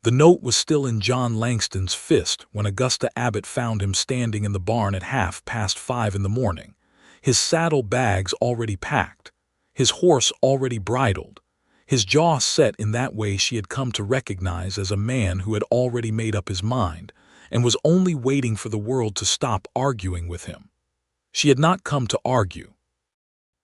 The note was still in John Langston's fist when Augusta Abbott found him standing in the barn at 5:30 in the morning, his saddle bags already packed, his horse already bridled, his jaw set in that way she had come to recognize as a man who had already made up his mind and was only waiting for the world to stop arguing with him. She had not come to argue.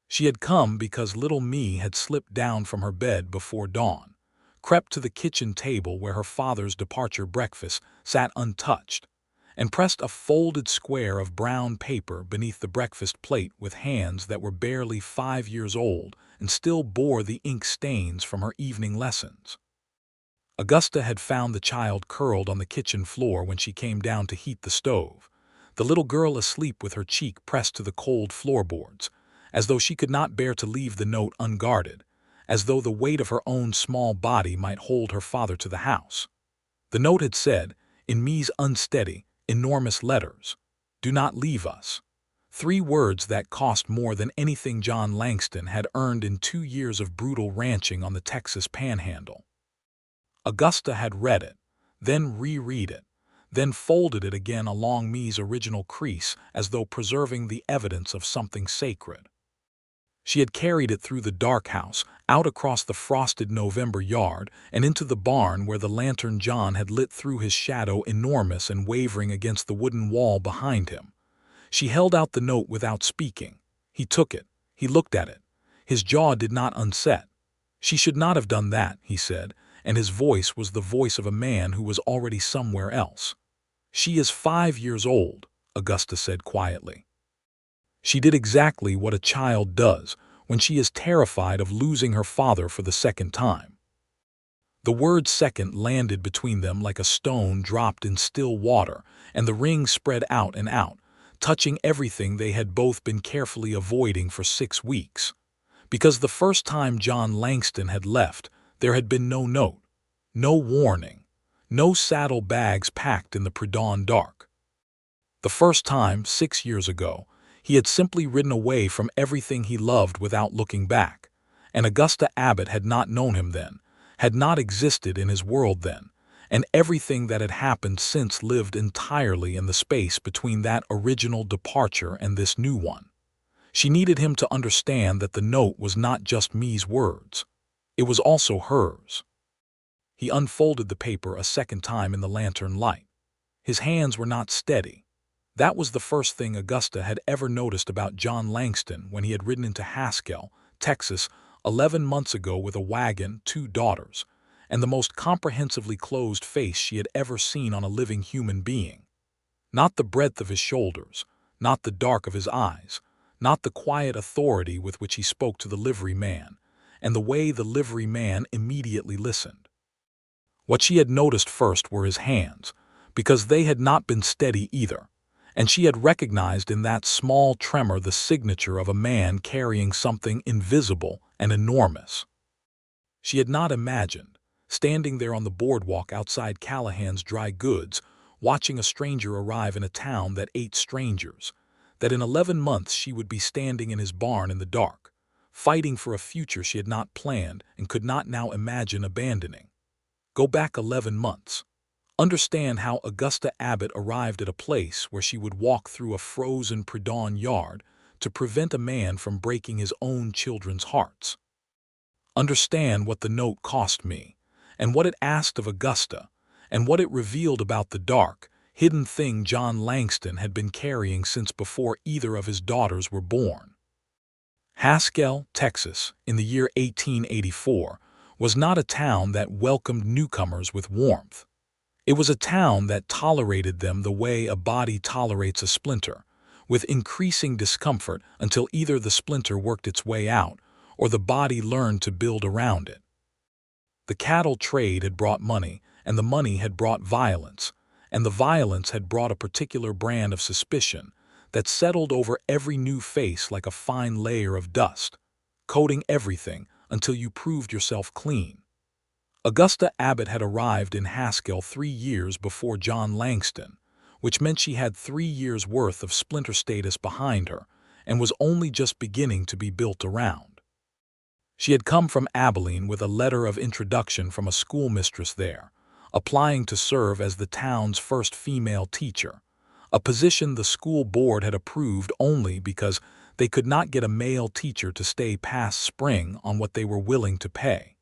She had come because little Me had slipped down from her bed before dawn, crept to the kitchen table where her father's departure breakfast sat untouched, and pressed a folded square of brown paper beneath the breakfast plate with hands that were barely 5 years old and still bore the ink stains from her evening lessons. Augusta had found the child curled on the kitchen floor when she came down to heat the stove, the little girl asleep with her cheek pressed to the cold floorboards, as though she could not bear to leave the note unguarded, as though the weight of her own small body might hold her father to the house. The note had said, in Me's unsteady, enormous letters, "Do not leave us." 3 words that cost more than anything John Langston had earned in 2 years of brutal ranching on the Texas Panhandle. Augusta had read it, then reread it, then folded it again along Me's original crease as though preserving the evidence of something sacred. She had carried it through the dark house, out across the frosted November yard, and into the barn where the lantern John had lit threw his shadow enormous and wavering against the wooden wall behind him. She held out the note without speaking. He took it. He looked at it. His jaw did not unset. "She should not have done that," he said, and his voice was the voice of a man who was already somewhere else. "She is 5 years old," Augusta said quietly. She did exactly what a child does when she is terrified of losing her father for the second time. The word second landed between them like a stone dropped in still water, and the ring spread out and out, touching everything they had both been carefully avoiding for 6 weeks. Because the first time John Langston had left, there had been no note, no warning, no saddle bags packed in the pre-dawn dark. The first time, 6 years ago, he had simply ridden away from everything he loved without looking back, and Augusta Abbott had not known him then, had not existed in his world then, and everything that had happened since lived entirely in the space between that original departure and this new one. She needed him to understand that the note was not just Me's words. It was also hers. He unfolded the paper a second time in the lantern light. His hands were not steady. That was the first thing Augusta had ever noticed about John Langston when he had ridden into Haskell, Texas, 11 months ago with a wagon, 2 daughters, and the most comprehensively closed face she had ever seen on a living human being. Not the breadth of his shoulders, not the dark of his eyes, not the quiet authority with which he spoke to the livery man, and the way the livery man immediately listened. What she had noticed first were his hands, because they had not been steady either, and she had recognized in that small tremor the signature of a man carrying something invisible and enormous. She had not imagined, standing there on the boardwalk outside Callahan's Dry Goods, watching a stranger arrive in a town that ate strangers, that in 11 months she would be standing in his barn in the dark, fighting for a future she had not planned and could not now imagine abandoning. Go back 11 months. Understand how Augusta Abbott arrived at a place where she would walk through a frozen pre-dawn yard to prevent a man from breaking his own children's hearts. Understand what the note cost me, and what it asked of Augusta, and what it revealed about the dark, hidden thing John Langston had been carrying since before either of his daughters were born. Haskell, Texas, in the year 1884, was not a town that welcomed newcomers with warmth. It was a town that tolerated them the way a body tolerates a splinter, with increasing discomfort until either the splinter worked its way out or the body learned to build around it. The cattle trade had brought money, and the money had brought violence, and the violence had brought a particular brand of suspicion that settled over every new face like a fine layer of dust, coating everything until you proved yourself clean. Augusta Abbott had arrived in Haskell 3 years before John Langston, which meant she had 3 years' worth of splinter status behind her and was only just beginning to be built around. She had come from Abilene with a letter of introduction from a schoolmistress there, applying to serve as the town's first female teacher, a position the school board had approved only because they could not get a male teacher to stay past spring on what they were willing to pay.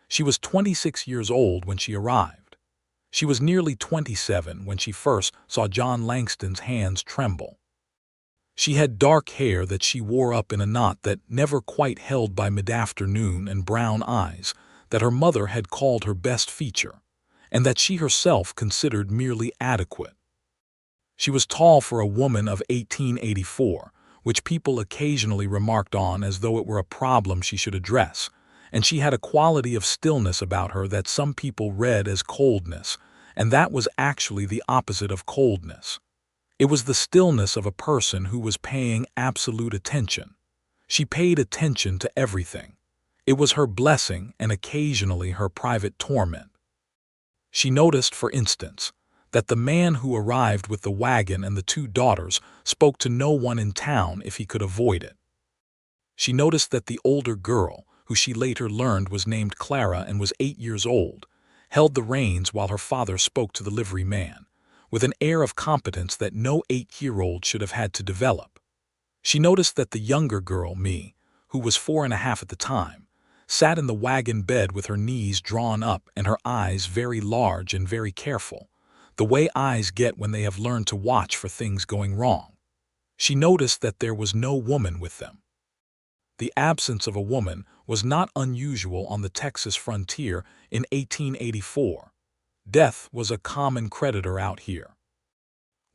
She was 26 years old when she arrived. She was nearly 27 when she first saw John Langston's hands tremble. She had dark hair that she wore up in a knot that never quite held by mid-afternoon and brown eyes that her mother had called her best feature, and that she herself considered merely adequate. She was tall for a woman of 1884, which people occasionally remarked on as though it were a problem she should address, and she had a quality of stillness about her that some people read as coldness, and that was actually the opposite of coldness. It was the stillness of a person who was paying absolute attention. She paid attention to everything. It was her blessing and occasionally her private torment. She noticed, for instance, that the man who arrived with the wagon and the two daughters spoke to no one in town if he could avoid it. She noticed that the older girl, who she later learned was named Clara and was 8 years old, held the reins while her father spoke to the livery man, with an air of competence that no 8-year-old should have had to develop. She noticed that the younger girl, me, who was 4.5 at the time, sat in the wagon bed with her knees drawn up and her eyes very large and very careful, the way eyes get when they have learned to watch for things going wrong. She noticed that there was no woman with them. The absence of a woman was not unusual on the Texas frontier in 1884. Death was a common creditor out here.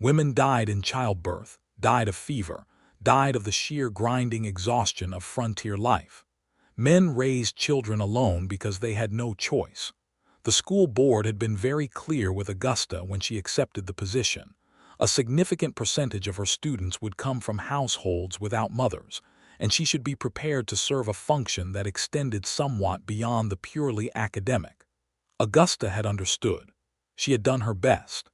Women died in childbirth, died of fever, died of the sheer grinding exhaustion of frontier life. Men raised children alone because they had no choice. The school board had been very clear with Augusta when she accepted the position. A significant percentage of her students would come from households without mothers, and she should be prepared to serve a function that extended somewhat beyond the purely academic. Augusta had understood. She had done her best.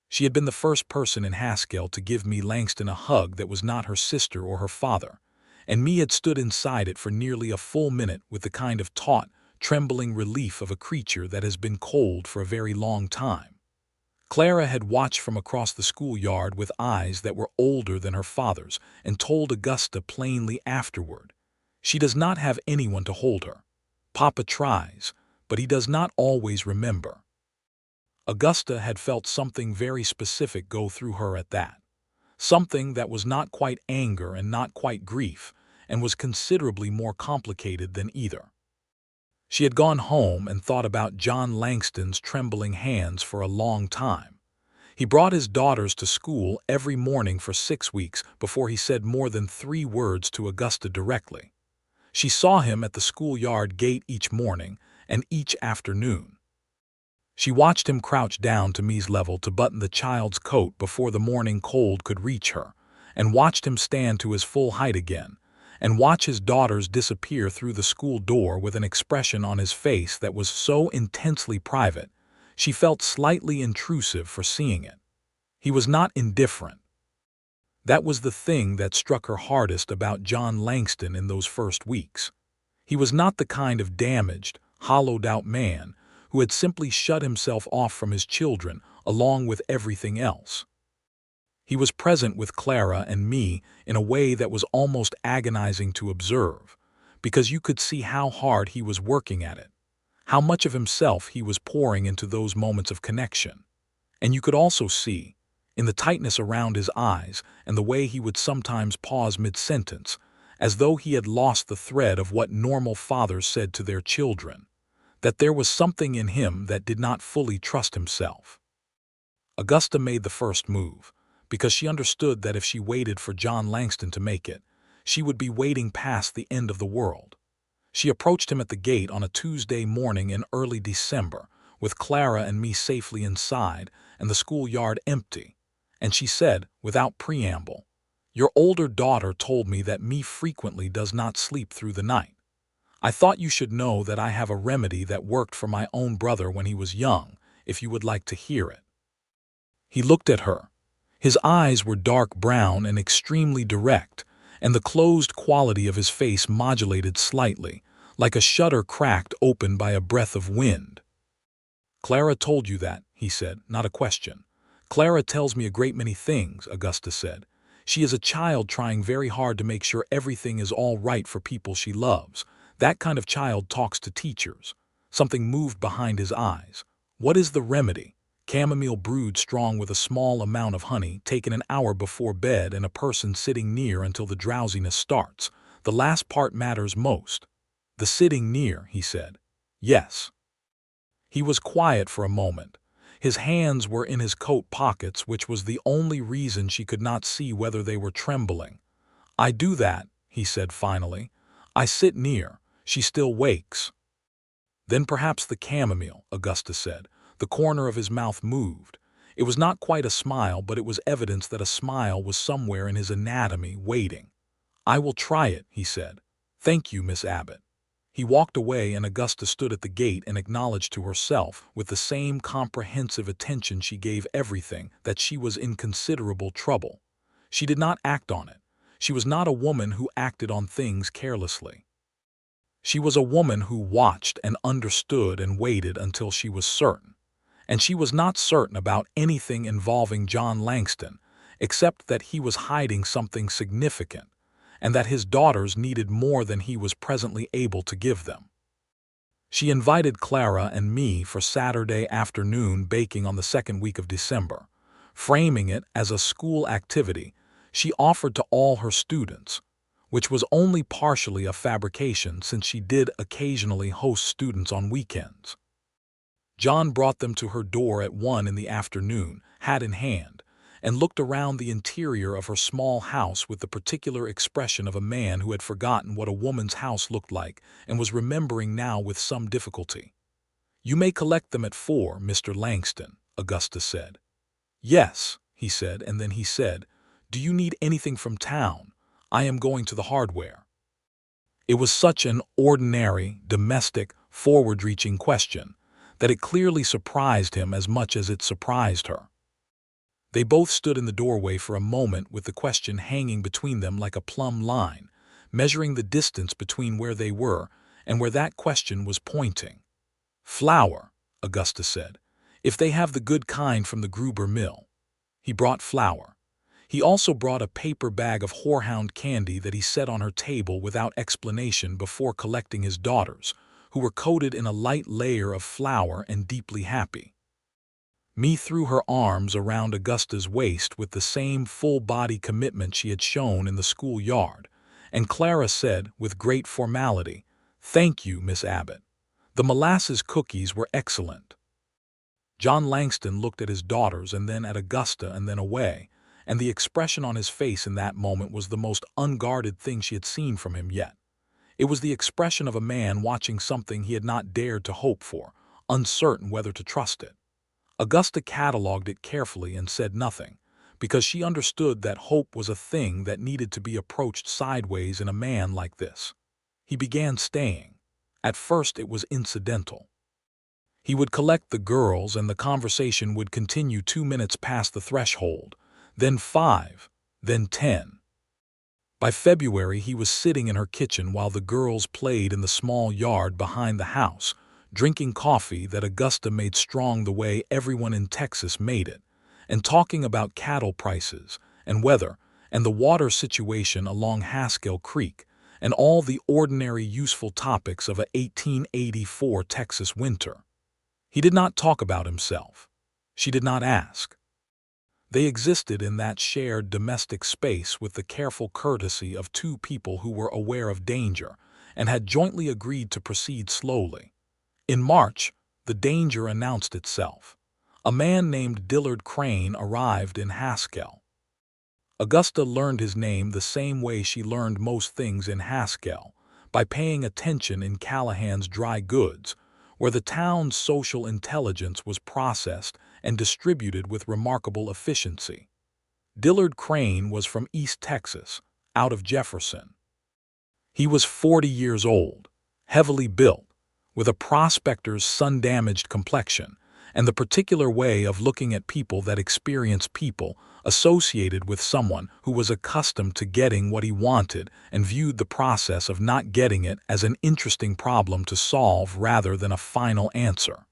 She had been the first person in Haskell to give me Langston a hug that was not her sister or her father, and me had stood inside it for nearly a full minute with the kind of taut, trembling relief of a creature that has been cold for a very long time. Clara had watched from across the schoolyard with eyes that were older than her father's and told Augusta plainly afterward, "She does not have anyone to hold her. Papa tries, but he does not always remember." Augusta had felt something very specific go through her at that. Something that was not quite anger and not quite grief, and was considerably more complicated than either. She had gone home and thought about John Langston's trembling hands for a long time. He brought his daughters to school every morning for 6 weeks before he said more than 3 words to Augusta directly. She saw him at the schoolyard gate each morning and each afternoon. She watched him crouch down to Me's level to button the child's coat before the morning cold could reach her, and watched him stand to his full height again, and watch his daughters disappear through the school door with an expression on his face that was so intensely private, she felt slightly intrusive for seeing it. He was not indifferent. That was the thing that struck her hardest about John Langston in those first weeks. He was not the kind of damaged, hollowed-out man who had simply shut himself off from his children along with everything else. He was present with Clara and me in a way that was almost agonizing to observe, because you could see how hard he was working at it, how much of himself he was pouring into those moments of connection. And you could also see, in the tightness around his eyes and the way he would sometimes pause mid-sentence, as though he had lost the thread of what normal fathers said to their children, that there was something in him that did not fully trust himself. Augusta made the first move, because she understood that if she waited for John Langston to make it, she would be waiting past the end of the world. She approached him at the gate on a Tuesday morning in early December, with Clara and me safely inside and the schoolyard empty, and she said, without preamble, "Your older daughter told me that me frequently does not sleep through the night. I thought you should know that I have a remedy that worked for my own brother when he was young, if you would like to hear it." He looked at her. His eyes were dark brown and extremely direct, and the closed quality of his face modulated slightly, like a shutter cracked open by a breath of wind. "Clara told you that," he said, not a question. "Clara tells me a great many things," Augusta said. "She is a child trying very hard to make sure everything is all right for people she loves. That kind of child talks to teachers." Something moved behind his eyes. "What is the remedy?" "Chamomile brewed strong with a small amount of honey, taken an hour before bed and a person sitting near until the drowsiness starts. The last part matters most." "The sitting near," he said. "Yes." He was quiet for a moment. His hands were in his coat pockets, which was the only reason she could not see whether they were trembling. "I do that," he said finally. "I sit near. She still wakes." "Then perhaps the chamomile," Augusta said. The corner of his mouth moved. It was not quite a smile, but it was evidence that a smile was somewhere in his anatomy waiting. "I will try it," he said. "Thank you, Miss Abbott." He walked away, and Augusta stood at the gate and acknowledged to herself, with the same comprehensive attention she gave everything, that she was in considerable trouble. She did not act on it. She was not a woman who acted on things carelessly. She was a woman who watched and understood and waited until she was certain. And she was not certain about anything involving John Langston, except that he was hiding something significant, and that his daughters needed more than he was presently able to give them. She invited Clara and me for Saturday afternoon baking on the second week of December. Framing it as a school activity, she offered to all her students, which was only partially a fabrication since she did occasionally host students on weekends. John brought them to her door at 1 in the afternoon, hat in hand, and looked around the interior of her small house with the particular expression of a man who had forgotten what a woman's house looked like and was remembering now with some difficulty. "You may collect them at 4, Mr. Langston," Augusta said. "Yes," he said, and then he said, "Do you need anything from town? I am going to the hardware." It was such an ordinary, domestic, forward-reaching question that it clearly surprised him as much as it surprised her. They both stood in the doorway for a moment with the question hanging between them like a plumb line, measuring the distance between where they were and where that question was pointing. "Flour," Augusta said, "if they have the good kind from the Gruber mill." He brought flour. He also brought a paper bag of horehound candy that he set on her table without explanation before collecting his daughters, who were coated in a light layer of flour and deeply happy. Me threw her arms around Augusta's waist with the same full-body commitment she had shown in the schoolyard, and Clara said, with great formality, "Thank you, Miss Abbott. The molasses cookies were excellent." John Langston looked at his daughters and then at Augusta and then away, and the expression on his face in that moment was the most unguarded thing she had seen from him yet. It was the expression of a man watching something he had not dared to hope for, uncertain whether to trust it. Augusta catalogued it carefully and said nothing, because she understood that hope was a thing that needed to be approached sideways in a man like this. He began staying. At first it was incidental. He would collect the girls and the conversation would continue 2 minutes past the threshold, then 5, then 10. By February he was sitting in her kitchen while the girls played in the small yard behind the house, drinking coffee that Augusta made strong the way everyone in Texas made it, and talking about cattle prices and weather and the water situation along Haskell Creek and all the ordinary useful topics of a 1884 Texas winter. He did not talk about himself. She did not ask. They existed in that shared domestic space with the careful courtesy of two people who were aware of danger and had jointly agreed to proceed slowly. In March, the danger announced itself. A man named Dillard Crane arrived in Haskell. Augusta learned his name the same way she learned most things in Haskell, by paying attention in Callahan's dry goods, where the town's social intelligence was processed and distributed with remarkable efficiency. Dillard Crane was from East Texas, out of Jefferson. He was 40 years old, heavily built, with a prospector's sun-damaged complexion, and the particular way of looking at people that experienced people associated with someone who was accustomed to getting what he wanted and viewed the process of not getting it as an interesting problem to solve rather than a final answer.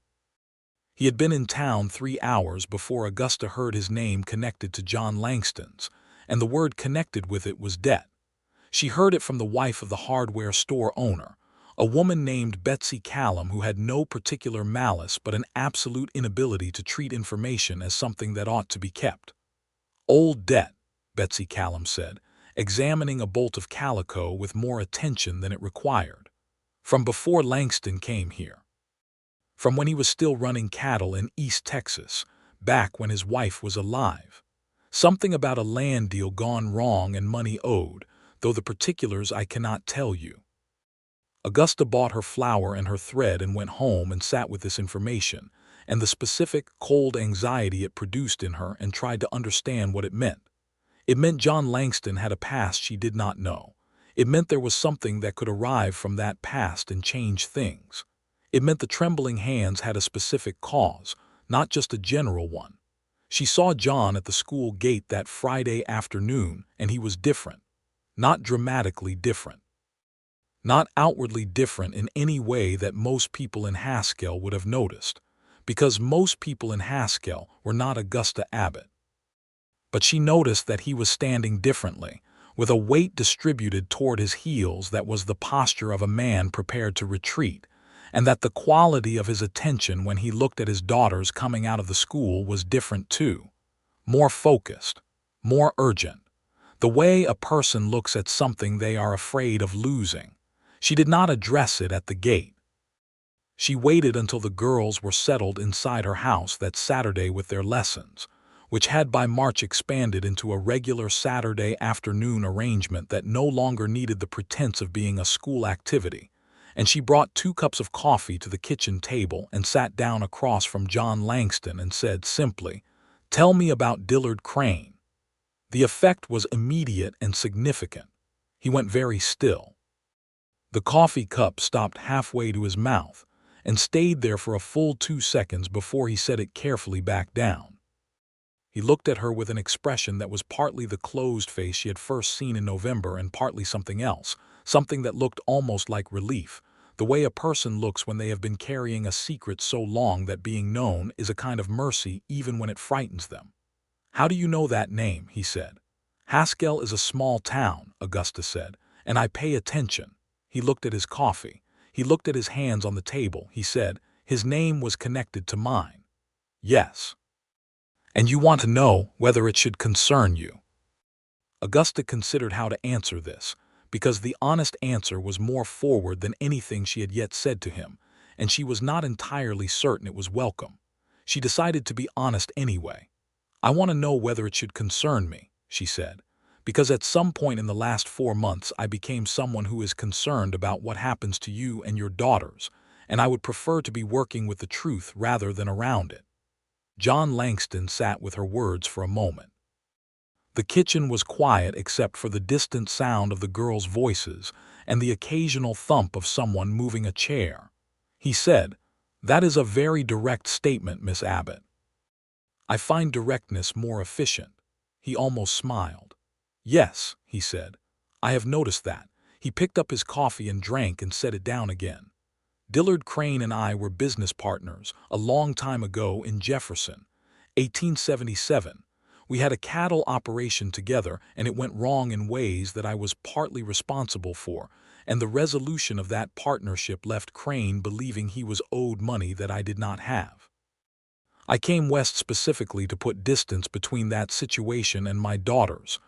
He had been in town 3 hours before Augusta heard his name connected to John Langston's, and the word connected with it was debt. She heard it from the wife of the hardware store owner, a woman named Betsy Callum who had no particular malice but an absolute inability to treat information as something that ought to be kept. "Old debt," Betsy Callum said, examining a bolt of calico with more attention than it required. "From before Langston came here. From when he was still running cattle in East Texas, back when his wife was alive. Something about a land deal gone wrong and money owed, though the particulars I cannot tell you." Augusta bought her flour and her thread and went home and sat with this information, and the specific, cold anxiety it produced in her, and tried to understand what it meant. It meant John Langston had a past she did not know. It meant there was something that could arrive from that past and change things. It meant the trembling hands had a specific cause, not just a general one. She saw John at the school gate that Friday afternoon, and he was different. Not dramatically different. Not outwardly different in any way that most people in Haskell would have noticed, because most people in Haskell were not Augusta Abbott. But she noticed that he was standing differently, with a weight distributed toward his heels that was the posture of a man prepared to retreat, and that the quality of his attention when he looked at his daughters coming out of the school was different too. More focused, more urgent. The way a person looks at something they are afraid of losing. She did not address it at the gate. She waited until the girls were settled inside her house that Saturday with their lessons, which had by March expanded into a regular Saturday afternoon arrangement that no longer needed the pretense of being a school activity, and she brought 2 cups of coffee to the kitchen table and sat down across from John Langston and said simply, "Tell me about Dillard Crane." The effect was immediate and significant. He went very still. The coffee cup stopped halfway to his mouth and stayed there for a full 2 seconds before he set it carefully back down. He looked at her with an expression that was partly the closed face she had first seen in November and partly something else, something that looked almost like relief, the way a person looks when they have been carrying a secret so long that being known is a kind of mercy even when it frightens them. "How do you know that name?" he said. "Haskell is a small town," Augusta said, "and I pay attention." He looked at his coffee. He looked at his hands on the table. He said, "His name was connected to mine." "Yes." "And you want to know whether it should concern you." Augusta considered how to answer this, because the honest answer was more forward than anything she had yet said to him, and she was not entirely certain it was welcome. She decided to be honest anyway. "I want to know whether it should concern me," she said, "because at some point in the last 4 months I became someone who is concerned about what happens to you and your daughters, and I would prefer to be working with the truth rather than around it." John Langston sat with her words for a moment. The kitchen was quiet except for the distant sound of the girls' voices and the occasional thump of someone moving a chair. He said, "That is a very direct statement, Miss Abbott." "I find directness more efficient." He almost smiled. "Yes," he said, "I have noticed that." He picked up his coffee and drank and set it down again. "Dillard Crane and I were business partners a long time ago in Jefferson, 1877. We had a cattle operation together, and it went wrong in ways that I was partly responsible for, and the resolution of that partnership left Crane believing he was owed money that I did not have. I came west specifically to put distance between that situation and my daughters,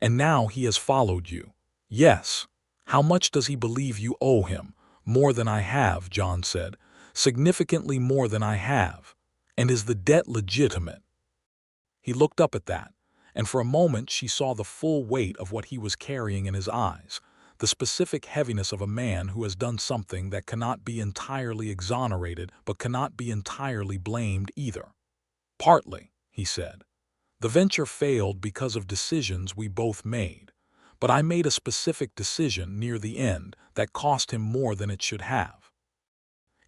and now he has followed you." "Yes. How much does he believe you owe him?" "More than I have," John said. "Significantly more than I have." "And is the debt legitimate?" He looked up at that, and for a moment she saw the full weight of what he was carrying in his eyes, the specific heaviness of a man who has done something that cannot be entirely exonerated but cannot be entirely blamed either. "Partly," he said. "The venture failed because of decisions we both made, but I made a specific decision near the end that cost him more than it should have.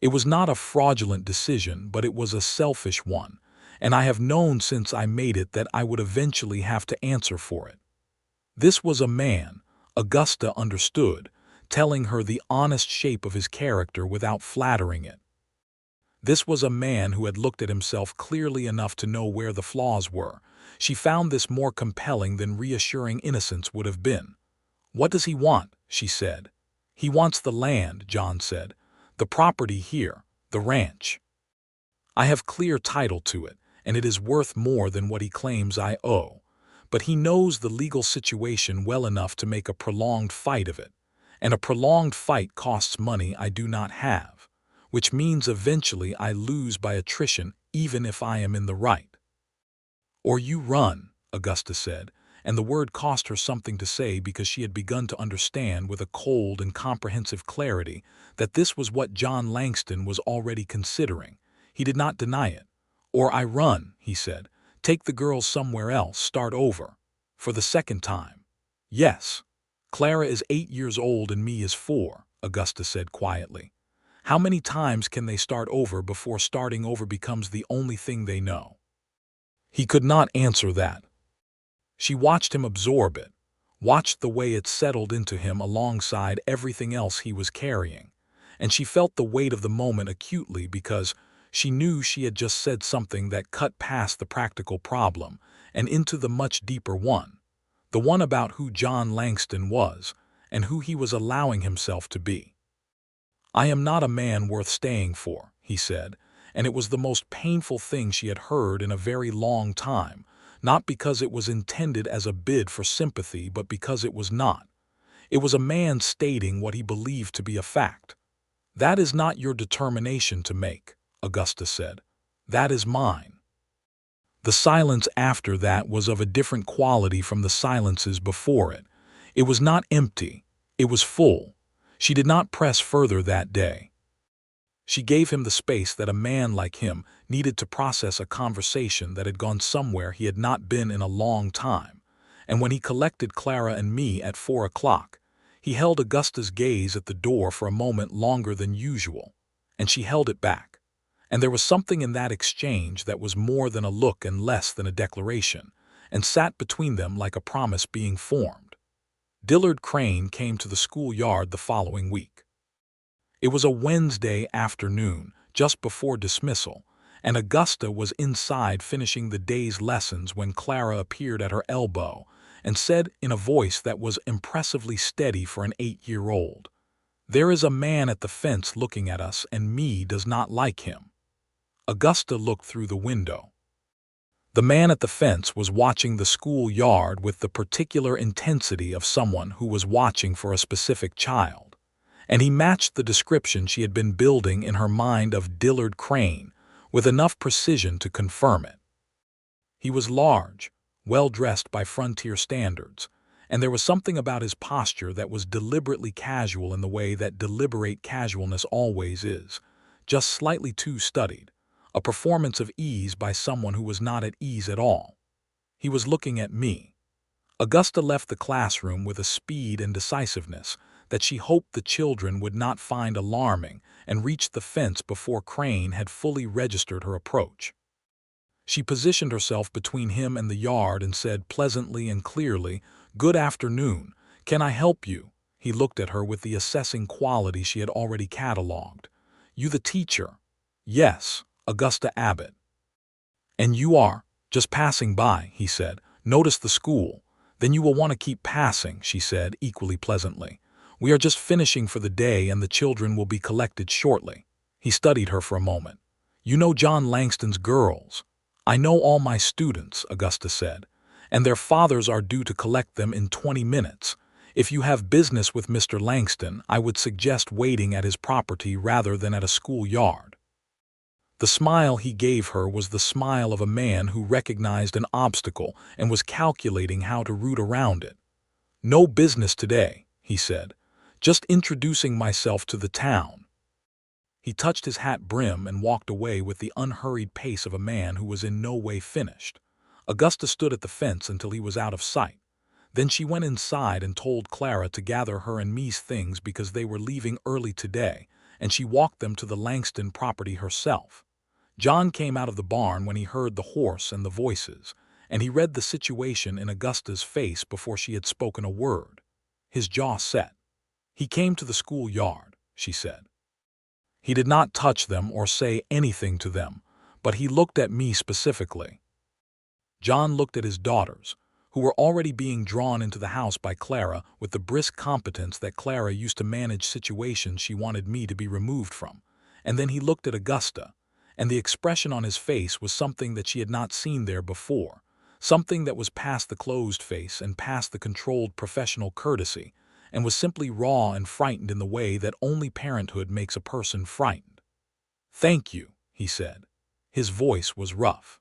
It was not a fraudulent decision, but it was a selfish one, and I have known since I made it that I would eventually have to answer for it." This was a man, Augusta understood, telling her the honest shape of his character without flattering it. This was a man who had looked at himself clearly enough to know where the flaws were. She found this more compelling than reassuring innocence would have been. "What does he want?" she said. "He wants the land," John said. "The property here, the ranch. I have clear title to it, and it is worth more than what he claims I owe. But he knows the legal situation well enough to make a prolonged fight of it. And a prolonged fight costs money I do not have, which means eventually I lose by attrition even if I am in the right." "Or you run," Augusta said, and the word cost her something to say because she had begun to understand with a cold and comprehensive clarity that this was what John Langston was already considering. He did not deny it. "Or I run," he said. "Take the girls somewhere else, start over. For the second time." "Yes. Clara is 8 years old and me is 4, Augusta said quietly. "How many times can they start over before starting over becomes the only thing they know?" He could not answer that. She watched him absorb it, watched the way it settled into him alongside everything else he was carrying, and she felt the weight of the moment acutely because she knew she had just said something that cut past the practical problem and into the much deeper one, the one about who John Langston was and who he was allowing himself to be. "I am not a man worth staying for," he said, and it was the most painful thing she had heard in a very long time, not because it was intended as a bid for sympathy but because it was not. It was a man stating what he believed to be a fact. "That is not your determination to make," Augusta said. "That is mine." The silence after that was of a different quality from the silences before it. It was not empty. It was full. She did not press further that day. She gave him the space that a man like him needed to process a conversation that had gone somewhere he had not been in a long time. And when he collected Clara and me at 4 o'clock, he held Augusta's gaze at the door for a moment longer than usual, and she held it back. And there was something in that exchange that was more than a look and less than a declaration, and sat between them like a promise being formed. Dillard Crane came to the schoolyard the following week. It was a Wednesday afternoon, just before dismissal, and Augusta was inside finishing the day's lessons when Clara appeared at her elbow and said in a voice that was impressively steady for an 8-year-old, "There is a man at the fence looking at us and me does not like him." Augusta looked through the window. The man at the fence was watching the schoolyard with the particular intensity of someone who was watching for a specific child, and he matched the description she had been building in her mind of Dillard Crane with enough precision to confirm it. He was large, well-dressed by frontier standards, and there was something about his posture that was deliberately casual in the way that deliberate casualness always is, just slightly too studied, a performance of ease by someone who was not at ease at all. He was looking at me. Augusta left the classroom with a speed and decisiveness that she hoped the children would not find alarming and reached the fence before Crane had fully registered her approach. She positioned herself between him and the yard and said pleasantly and clearly, "Good afternoon. Can I help you?" He looked at her with the assessing quality she had already catalogued. "You the teacher?" "Yes, Augusta Abbott." "And you are just passing by," he said. "Notice the school. Then you will want to keep passing," she said equally pleasantly. "We are just finishing for the day and the children will be collected shortly." He studied her for a moment. "You know John Langston's girls?" "I know all my students," Augusta said, "and their fathers are due to collect them in 20 minutes. If you have business with Mr. Langston, I would suggest waiting at his property rather than at a schoolyard." The smile he gave her was the smile of a man who recognized an obstacle and was calculating how to root around it. "No business today," he said. "Just introducing myself to the town." He touched his hat brim and walked away with the unhurried pace of a man who was in no way finished. Augusta stood at the fence until he was out of sight. Then she went inside and told Clara to gather her and me's things because they were leaving early today, and she walked them to the Langston property herself. John came out of the barn when he heard the horse and the voices, and he read the situation in Augusta's face before she had spoken a word. His jaw set. "He came to the schoolyard," she said. He did not touch them or say anything to them, but he looked at me specifically. John looked at his daughters, who were already being drawn into the house by Clara with the brisk competence that Clara used to manage situations she wanted me to be removed from, and then he looked at Augusta, and the expression on his face was something that she had not seen there before, something that was past the closed face and past the controlled professional courtesy, and was simply raw and frightened in the way that only parenthood makes a person frightened. "Thank you," he said. His voice was rough.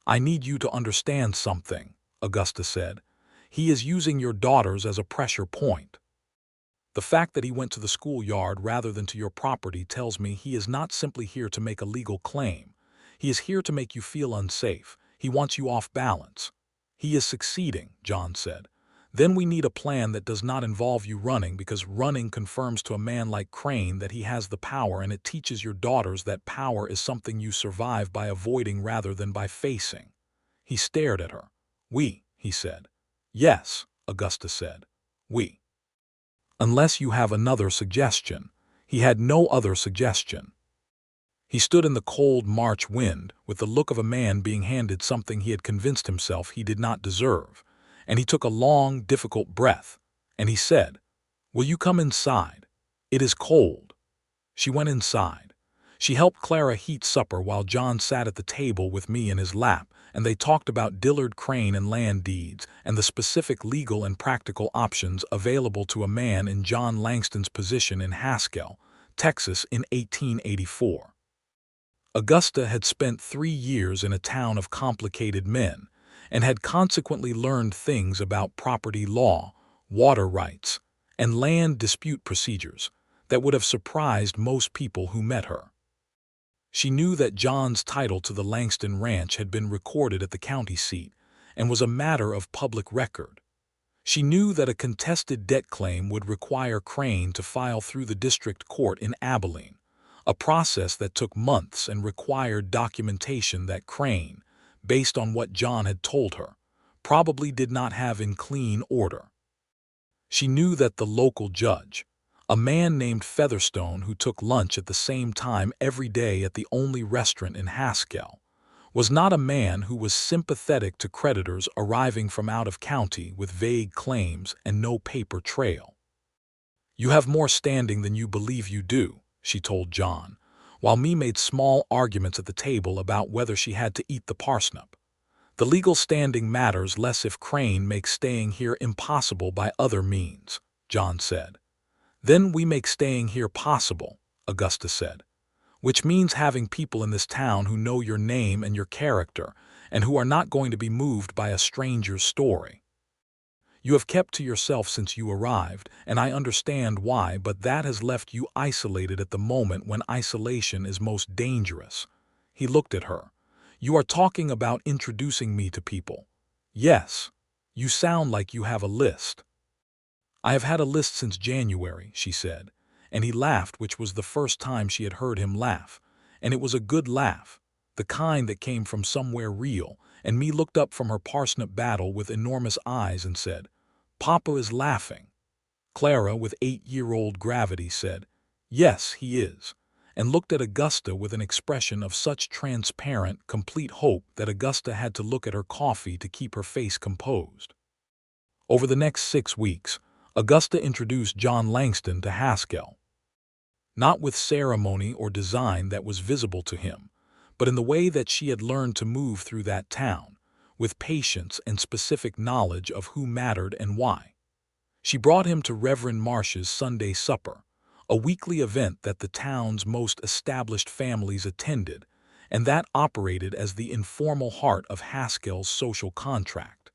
"I need you to understand something," Augusta said. "He is using your daughters as a pressure point. The fact that he went to the schoolyard rather than to your property tells me he is not simply here to make a legal claim. He is here to make you feel unsafe. He wants you off balance." "He is succeeding," John said. "Then we need a plan that does not involve you running, because running confirms to a man like Crane that he has the power, and it teaches your daughters that power is something you survive by avoiding rather than by facing." He stared at her. "We," he said. "Yes," Augusta said. "We." "Unless you have another suggestion." He had no other suggestion. He stood in the cold March wind with the look of a man being handed something he had convinced himself he did not deserve, and he took a long, difficult breath, and he said, "Will you come inside? It is cold." She went inside. She helped Clara heat supper while John sat at the table with me in his lap, and they talked about Dillard Crane and land deeds and the specific legal and practical options available to a man in John Langston's position in Haskell, Texas in 1884. Augusta had spent 3 years in a town of complicated men, and had consequently learned things about property law, water rights, and land dispute procedures that would have surprised most people who met her. She knew that John's title to the Langston Ranch had been recorded at the county seat and was a matter of public record. She knew that a contested debt claim would require Crane to file through the district court in Abilene, a process that took months and required documentation that Crane, based on what John had told her, probably did not have in clean order. She knew that the local judge, a man named Featherstone who took lunch at the same time every day at the only restaurant in Haskell, was not a man who was sympathetic to creditors arriving from out of county with vague claims and no paper trail. "You have more standing than you believe you do," she told John, while me made small arguments at the table about whether she had to eat the parsnip. "The legal standing matters less if Crane makes staying here impossible by other means," John said. "Then we make staying here possible," Augusta said, "which means having people in this town who know your name and your character and who are not going to be moved by a stranger's story. You have kept to yourself since you arrived, and I understand why, but that has left you isolated at the moment when isolation is most dangerous." He looked at her. "You are talking about introducing me to people." "Yes. You sound like you have a list." "I have had a list since January," she said, and he laughed, which was the first time she had heard him laugh, and it was a good laugh, the kind that came from somewhere real, and me looked up from her parsnip battle with enormous eyes and said, "Papa is laughing." Clara, with 8-year-old gravity, said, "Yes, he is," and looked at Augusta with an expression of such transparent, complete hope that Augusta had to look at her coffee to keep her face composed. Over the next 6 weeks, Augusta introduced John Langston to Haskell. Not with ceremony or design that was visible to him, but in the way that she had learned to move through that town, with patience and specific knowledge of who mattered and why. She brought him to Reverend Marsh's Sunday supper, a weekly event that the town's most established families attended, and that operated as the informal heart of Haskell's social contract.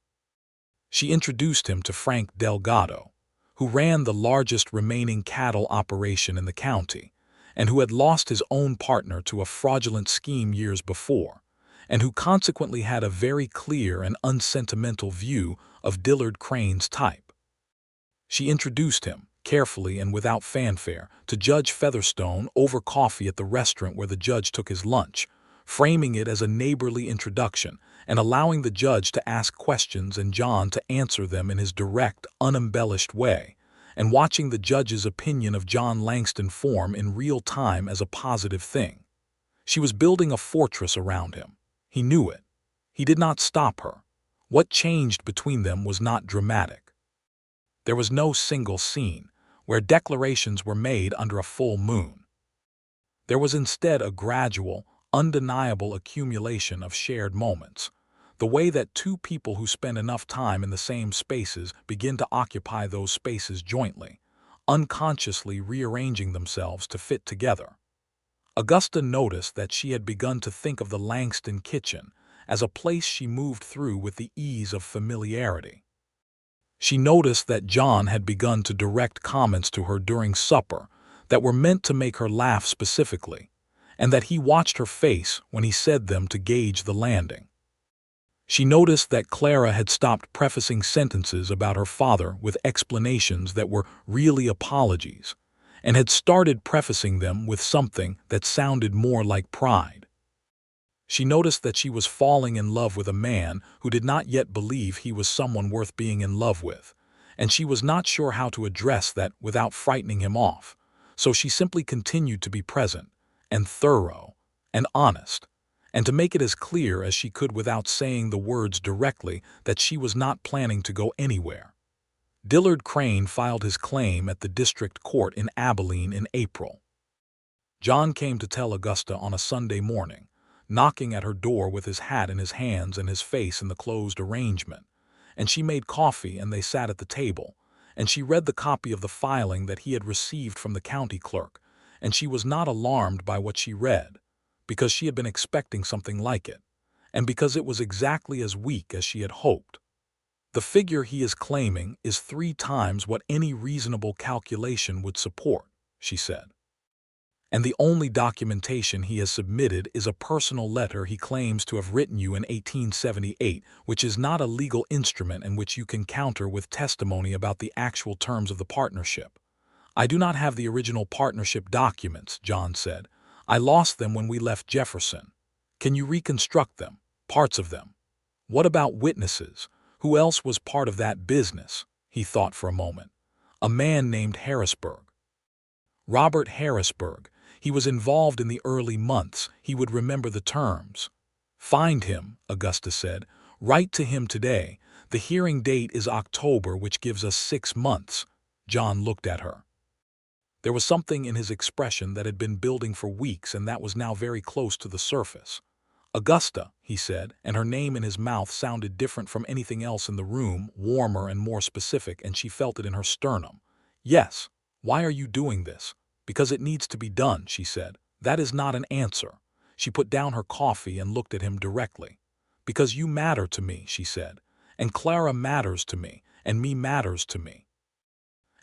She introduced him to Frank Delgado, who ran the largest remaining cattle operation in the county, and who had lost his own partner to a fraudulent scheme years before, and who consequently had a very clear and unsentimental view of Dillard Crane's type. She introduced him, carefully and without fanfare, to Judge Featherstone over coffee at the restaurant where the judge took his lunch, framing it as a neighborly introduction and allowing the judge to ask questions and John to answer them in his direct, unembellished way, and watching the judge's opinion of John Langston form in real time as a positive thing. She was building a fortress around him. He knew it. He did not stop her. What changed between them was not dramatic. There was no single scene where declarations were made under a full moon. There was instead a gradual, undeniable accumulation of shared moments, the way that two people who spend enough time in the same spaces begin to occupy those spaces jointly, unconsciously rearranging themselves to fit together. Augusta noticed that she had begun to think of the Langston kitchen as a place she moved through with the ease of familiarity. She noticed that John had begun to direct comments to her during supper that were meant to make her laugh specifically, and that he watched her face when he said them to gauge the landing. She noticed that Clara had stopped prefacing sentences about her father with explanations that were really apologies, and had started prefacing them with something that sounded more like pride. She noticed that she was falling in love with a man who did not yet believe he was someone worth being in love with, and she was not sure how to address that without frightening him off, so she simply continued to be present, and thorough, and honest, and to make it as clear as she could without saying the words directly that she was not planning to go anywhere. Dillard Crane filed his claim at the district court in Abilene in April. John came to tell Augusta on a Sunday morning, knocking at her door with his hat in his hands and his face in the closed arrangement, and she made coffee and they sat at the table, and she read the copy of the filing that he had received from the county clerk, and she was not alarmed by what she read, because she had been expecting something like it, and because it was exactly as weak as she had hoped. The figure he is claiming is 3 times what any reasonable calculation would support, she said. And the only documentation he has submitted is a personal letter he claims to have written you in 1878, which is not a legal instrument and which you can counter with testimony about the actual terms of the partnership. I do not have the original partnership documents, John said. I lost them when we left Jefferson. Can you reconstruct them, parts of them? What about witnesses? Who else was part of that business? He thought for a moment. A man named Harrisburg. Robert Harrisburg. He was involved in the early months. He would remember the terms. Find him, Augusta said. Write to him today. The hearing date is October, which gives us 6 months. John looked at her. There was something in his expression that had been building for weeks and that was now very close to the surface. Augusta, he said, and her name in his mouth sounded different from anything else in the room, warmer and more specific, and she felt it in her sternum. Yes. Why are you doing this? Because it needs to be done, she said. That is not an answer. She put down her coffee and looked at him directly. Because you matter to me, she said, and Clara matters to me, and me matters to me.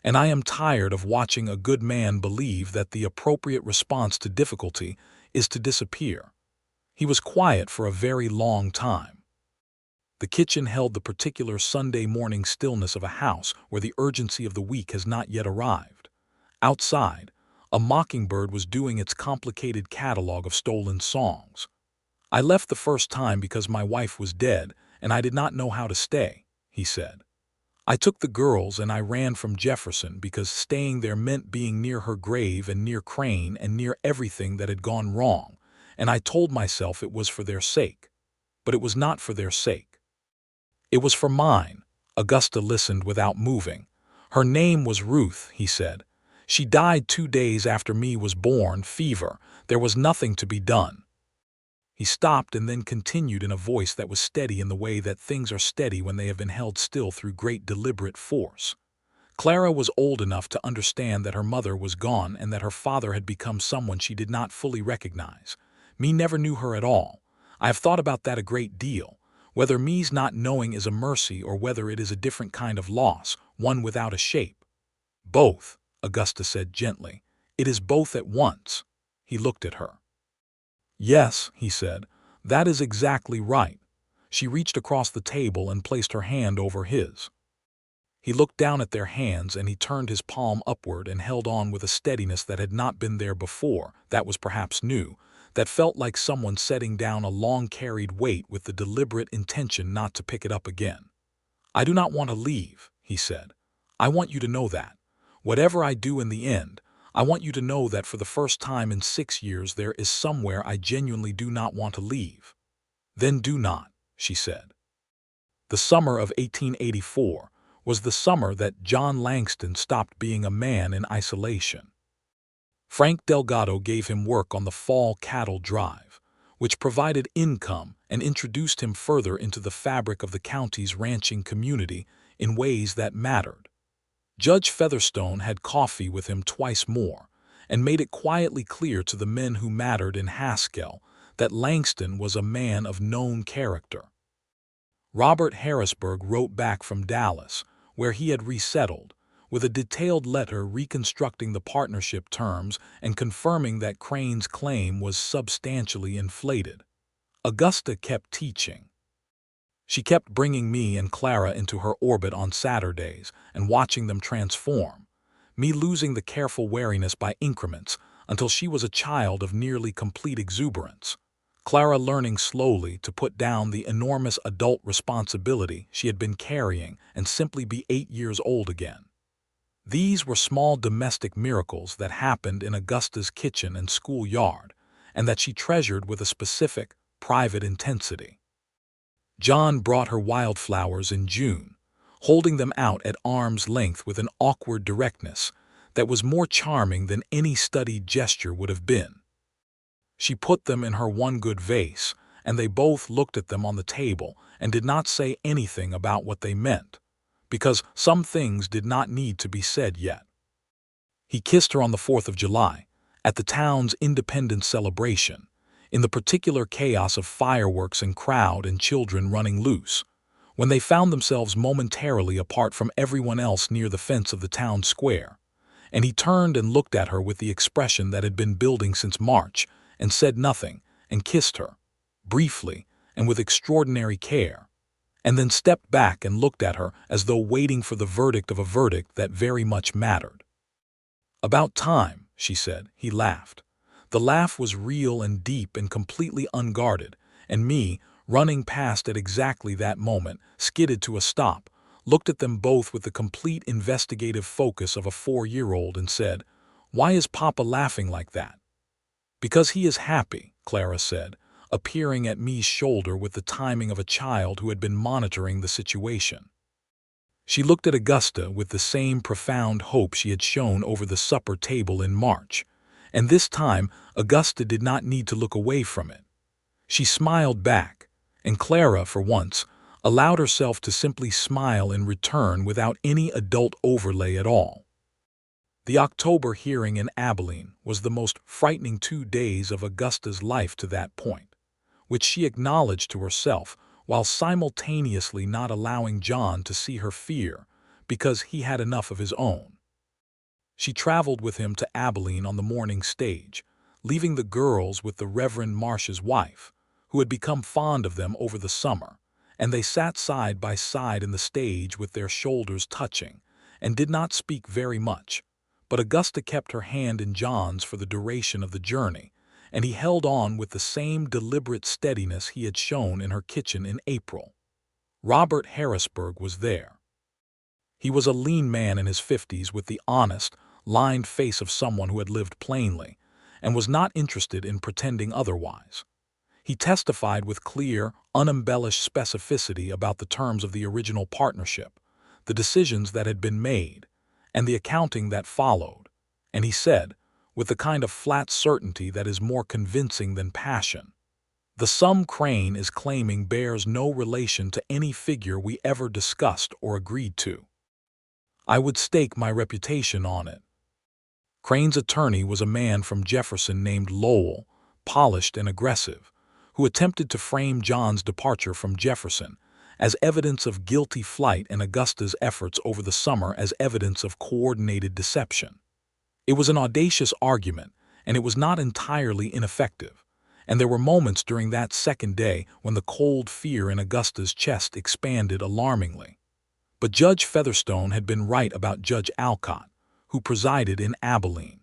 And I am tired of watching a good man believe that the appropriate response to difficulty is to disappear. He was quiet for a very long time. The kitchen held the particular Sunday morning stillness of a house where the urgency of the week has not yet arrived. Outside, a mockingbird was doing its complicated catalog of stolen songs. I left the first time because my wife was dead and I did not know how to stay, he said. I took the girls and I ran from Jefferson because staying there meant being near her grave and near Crane and near everything that had gone wrong, and I told myself it was for their sake. But it was not for their sake. It was for mine. Augusta listened without moving. Her name was Ruth, he said. She died 2 days after me was born, fever. There was nothing to be done. He stopped and then continued in a voice that was steady in the way that things are steady when they have been held still through great deliberate force. Clara was old enough to understand that her mother was gone and that her father had become someone she did not fully recognize. Me never knew her at all. I have thought about that a great deal. Whether me's not knowing is a mercy or whether it is a different kind of loss, one without a shape. Both, Augusta said gently. It is both at once. He looked at her. Yes, he said, that is exactly right. She reached across the table and placed her hand over his. He looked down at their hands and he turned his palm upward and held on with a steadiness that had not been there before, that was perhaps new, that felt like someone setting down a long-carried weight with the deliberate intention not to pick it up again. I do not want to leave, he said. I want you to know that. Whatever I do in the end, I want you to know that for the first time in 6 years there is somewhere I genuinely do not want to leave." "Then do not," she said. The summer of 1884 was the summer that John Langston stopped being a man in isolation. Frank Delgado gave him work on the fall cattle drive, which provided income and introduced him further into the fabric of the county's ranching community in ways that mattered. Judge Featherstone had coffee with him twice more and made it quietly clear to the men who mattered in Haskell that Langston was a man of known character. Robert Harrisburg wrote back from Dallas, where he had resettled, with a detailed letter reconstructing the partnership terms and confirming that Crane's claim was substantially inflated. Augusta kept teaching. She kept bringing me and Clara into her orbit on Saturdays and watching them transform, me losing the careful wariness by increments until she was a child of nearly complete exuberance. Clara learning slowly to put down the enormous adult responsibility she had been carrying and simply be 8 years old again. These were small domestic miracles that happened in Augusta's kitchen and schoolyard, and that she treasured with a specific, private intensity. John brought her wildflowers in June, holding them out at arm's length with an awkward directness that was more charming than any studied gesture would have been. She put them in her one good vase, and they both looked at them on the table and did not say anything about what they meant, because some things did not need to be said yet. He kissed her on the 4th of July, at the town's independence celebration, in the particular chaos of fireworks and crowd and children running loose, when they found themselves momentarily apart from everyone else near the fence of the town square, and he turned and looked at her with the expression that had been building since March, and said nothing, and kissed her, briefly and with extraordinary care, and then stepped back and looked at her as though waiting for the verdict of a verdict that very much mattered. "About time," she said. He laughed. The laugh was real and deep and completely unguarded, and me, running past at exactly that moment, skidded to a stop, looked at them both with the complete investigative focus of a 4-year-old and said, "Why is Papa laughing like that?" "Because he is happy," Clara said, appearing at me's shoulder with the timing of a child who had been monitoring the situation. She looked at Augusta with the same profound hope she had shown over the supper table in March, and this time Augusta did not need to look away from it. She smiled back, and Clara, for once, allowed herself to simply smile in return without any adult overlay at all. The October hearing in Abilene was the most frightening 2 days of Augusta's life to that point, which she acknowledged to herself while simultaneously not allowing John to see her fear because he had enough of his own. She traveled with him to Abilene on the morning stage, leaving the girls with the Reverend Marsh's wife, who had become fond of them over the summer, and they sat side by side in the stage with their shoulders touching, and did not speak very much. But Augusta kept her hand in John's for the duration of the journey, and he held on with the same deliberate steadiness he had shown in her kitchen in April. Robert Harrisburg was there. He was a lean man in his 50s with the honest, lined face of someone who had lived plainly, and was not interested in pretending otherwise. He testified with clear, unembellished specificity about the terms of the original partnership, the decisions that had been made, and the accounting that followed, and he said, with the kind of flat certainty that is more convincing than passion, "The sum Crane is claiming bears no relation to any figure we ever discussed or agreed to. I would stake my reputation on it." Crane's attorney was a man from Jefferson named Lowell, polished and aggressive, who attempted to frame John's departure from Jefferson as evidence of guilty flight and Augusta's efforts over the summer as evidence of coordinated deception. It was an audacious argument, and it was not entirely ineffective, and there were moments during that second day when the cold fear in Augusta's chest expanded alarmingly. But Judge Featherstone had been right about Judge Alcott, who presided in Abilene.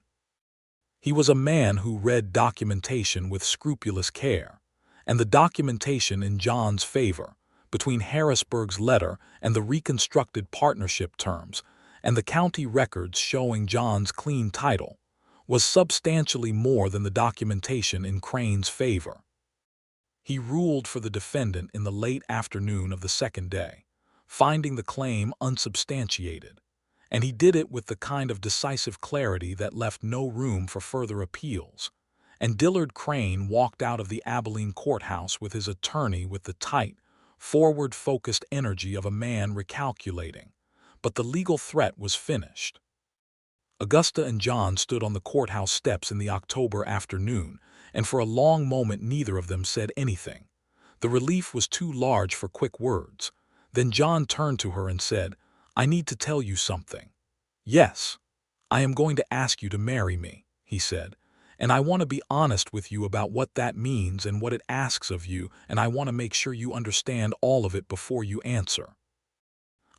He was a man who read documentation with scrupulous care, and the documentation in John's favor, between Harrisburg's letter and the reconstructed partnership terms, and the county records showing John's clean title, was substantially more than the documentation in Crane's favor. He ruled for the defendant in the late afternoon of the second day, finding the claim unsubstantiated, and he did it with the kind of decisive clarity that left no room for further appeals. And Dillard Crane walked out of the Abilene courthouse with his attorney with the tight, forward-focused energy of a man recalculating. But the legal threat was finished. Augusta and John stood on the courthouse steps in the October afternoon, and for a long moment neither of them said anything. The relief was too large for quick words. Then John turned to her and said, "I need to tell you something." "Yes, I am going to ask you to marry me," he said, "and I want to be honest with you about what that means and what it asks of you, and I want to make sure you understand all of it before you answer."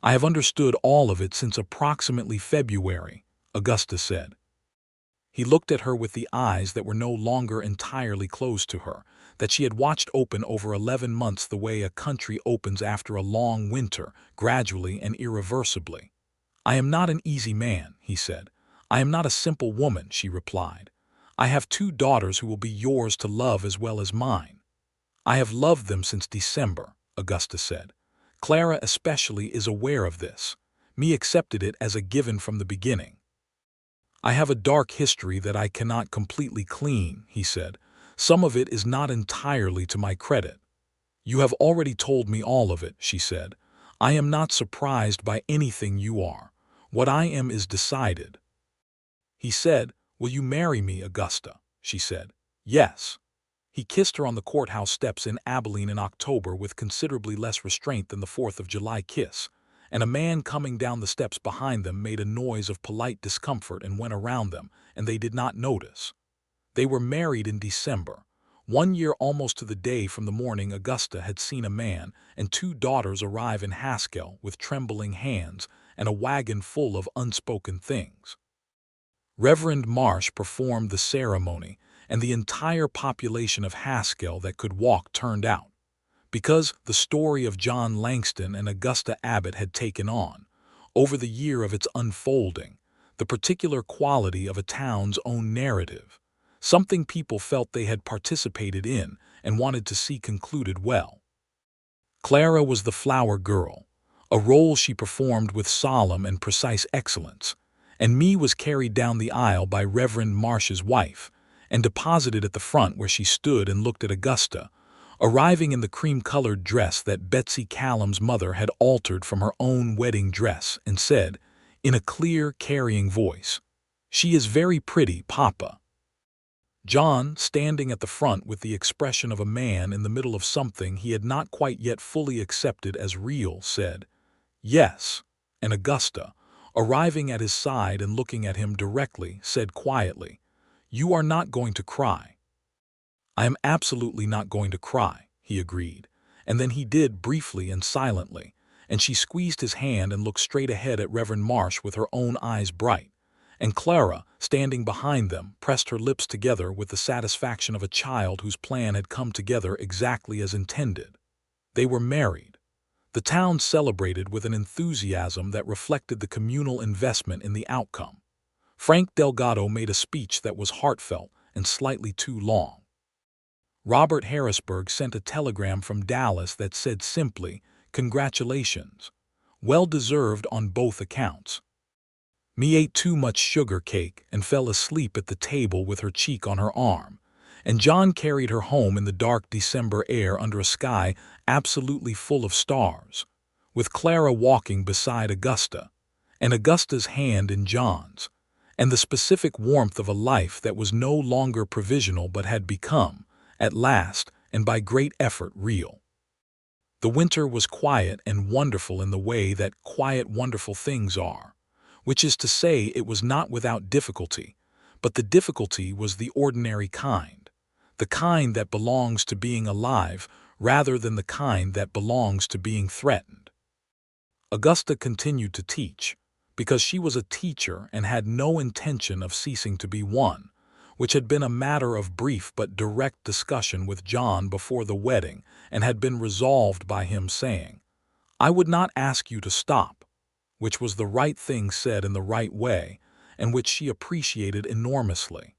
"I have understood all of it since approximately February," Augusta said. He looked at her with the eyes that were no longer entirely closed to her, that she had watched open over 11 months the way a country opens after a long winter, gradually and irreversibly. "I am not an easy man," he said. "I am not a simple woman," she replied. "I have 2 daughters who will be yours to love as well as mine." "I have loved them since December," Augusta said. "Clara especially is aware of this. Me accepted it as a given from the beginning." "I have a dark history that I cannot completely clean," he said. "Some of it is not entirely to my credit." "You have already told me all of it," she said. "I am not surprised by anything you are. What I am is decided." He said, "Will you marry me, Augusta?" She said, "Yes." He kissed her on the courthouse steps in Abilene in October with considerably less restraint than the 4th of July kiss, and a man coming down the steps behind them made a noise of polite discomfort and went around them, and they did not notice. They were married in December, 1 year almost to the day from the morning Augusta had seen a man and 2 daughters arrive in Haskell with trembling hands and a wagon full of unspoken things. Reverend Marsh performed the ceremony, and the entire population of Haskell that could walk turned out. Because the story of John Langston and Augusta Abbott had taken on, over the year of its unfolding, the particular quality of a town's own narrative, something people felt they had participated in and wanted to see concluded well. Clara was the flower girl, a role she performed with solemn and precise excellence, and Me was carried down the aisle by Reverend Marsh's wife and deposited at the front where she stood and looked at Augusta, arriving in the cream-colored dress that Betsy Callum's mother had altered from her own wedding dress, and said, in a clear, carrying voice, "She is very pretty, Papa." John, standing at the front with the expression of a man in the middle of something he had not quite yet fully accepted as real, said, "Yes," and Augusta, arriving at his side and looking at him directly, said quietly, "You are not going to cry." "I am absolutely not going to cry," he agreed, and then he did briefly and silently, and she squeezed his hand and looked straight ahead at Reverend Marsh with her own eyes bright, and Clara, standing behind them, pressed her lips together with the satisfaction of a child whose plan had come together exactly as intended. They were married. The town celebrated with an enthusiasm that reflected the communal investment in the outcome. Frank Delgado made a speech that was heartfelt and slightly too long. Robert Harrisburg sent a telegram from Dallas that said simply, "Congratulations. Well deserved on both accounts." Me ate too much sugar cake and fell asleep at the table with her cheek on her arm, and John carried her home in the dark December air under a sky absolutely full of stars, with Clara walking beside Augusta, and Augusta's hand in John's, and the specific warmth of a life that was no longer provisional but had become, at last and by great effort, real. The winter was quiet and wonderful in the way that quiet, wonderful things are, which is to say it was not without difficulty, but the difficulty was the ordinary kind, the kind that belongs to being alive rather than the kind that belongs to being threatened. Augusta continued to teach, because she was a teacher and had no intention of ceasing to be one, which had been a matter of brief but direct discussion with John before the wedding and had been resolved by him saying, "I would not ask you to stop. which was the right thing said in the right way, and which she appreciated enormously.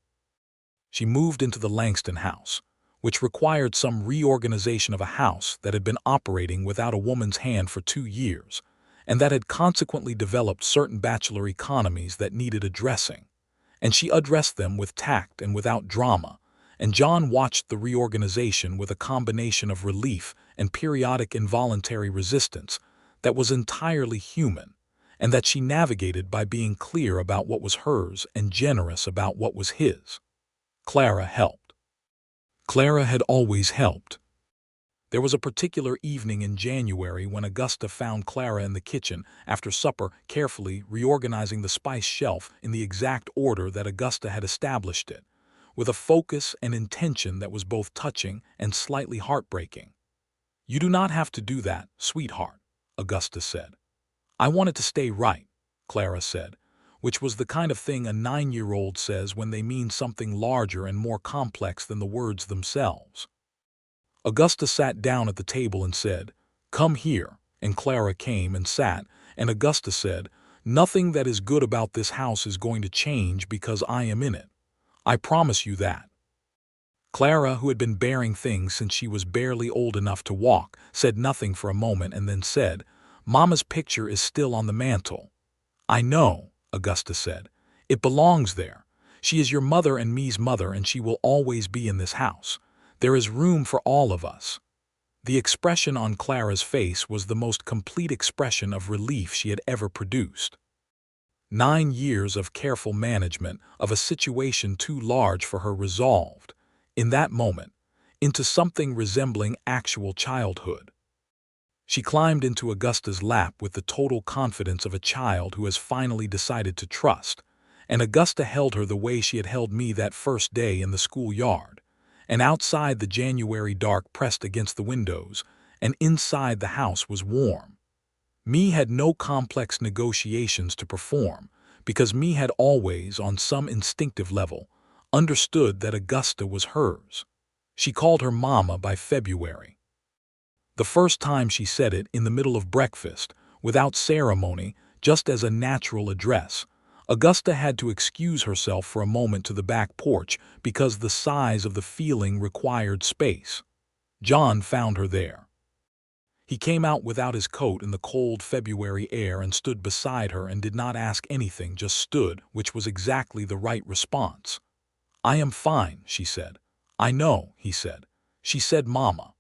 She moved into the Langston house, which required some reorganization of a house that had been operating without a woman's hand for 2 years, and that had consequently developed certain bachelor economies that needed addressing. And she addressed them with tact and without drama, and John watched the reorganization with a combination of relief and periodic involuntary resistance that was entirely human, and that she navigated by being clear about what was hers and generous about what was his. Clara helped. Clara had always helped. There was a particular evening in January when Augusta found Clara in the kitchen after supper, carefully reorganizing the spice shelf in the exact order that Augusta had established it, with a focus and intention that was both touching and slightly heartbreaking. "You do not have to do that, sweetheart," Augusta said. "I want it to stay right," Clara said, which was the kind of thing a 9-year-old says when they mean something larger and more complex than the words themselves. Augusta sat down at the table and said, "Come here," and Clara came and sat, and Augusta said, "Nothing that is good about this house is going to change because I am in it. I promise you that." Clara, who had been bearing things since she was barely old enough to walk, said nothing for a moment and then said, "Mama's picture is still on the mantel." "I know," Augusta said. "It belongs there. She is your mother and me's mother, and she will always be in this house. There is room for all of us." The expression on Clara's face was the most complete expression of relief she had ever produced. 9 years of careful management of a situation too large for her resolved, in that moment, into something resembling actual childhood. She climbed into Augusta's lap with the total confidence of a child who has finally decided to trust, and Augusta held her the way she had held me that first day in the schoolyard, and outside the January dark pressed against the windows, and inside the house was warm. Me had no complex negotiations to perform, because me had always, on some instinctive level, understood that Augusta was hers. She called her Mama by February. The first time she said it in the middle of breakfast, without ceremony, just as a natural address, Augusta had to excuse herself for a moment to the back porch because the size of the feeling required space. John found her there. He came out without his coat in the cold February air and stood beside her and did not ask anything, just stood, which was exactly the right response. "I am fine," she said. "I know," he said. She said, "Mama."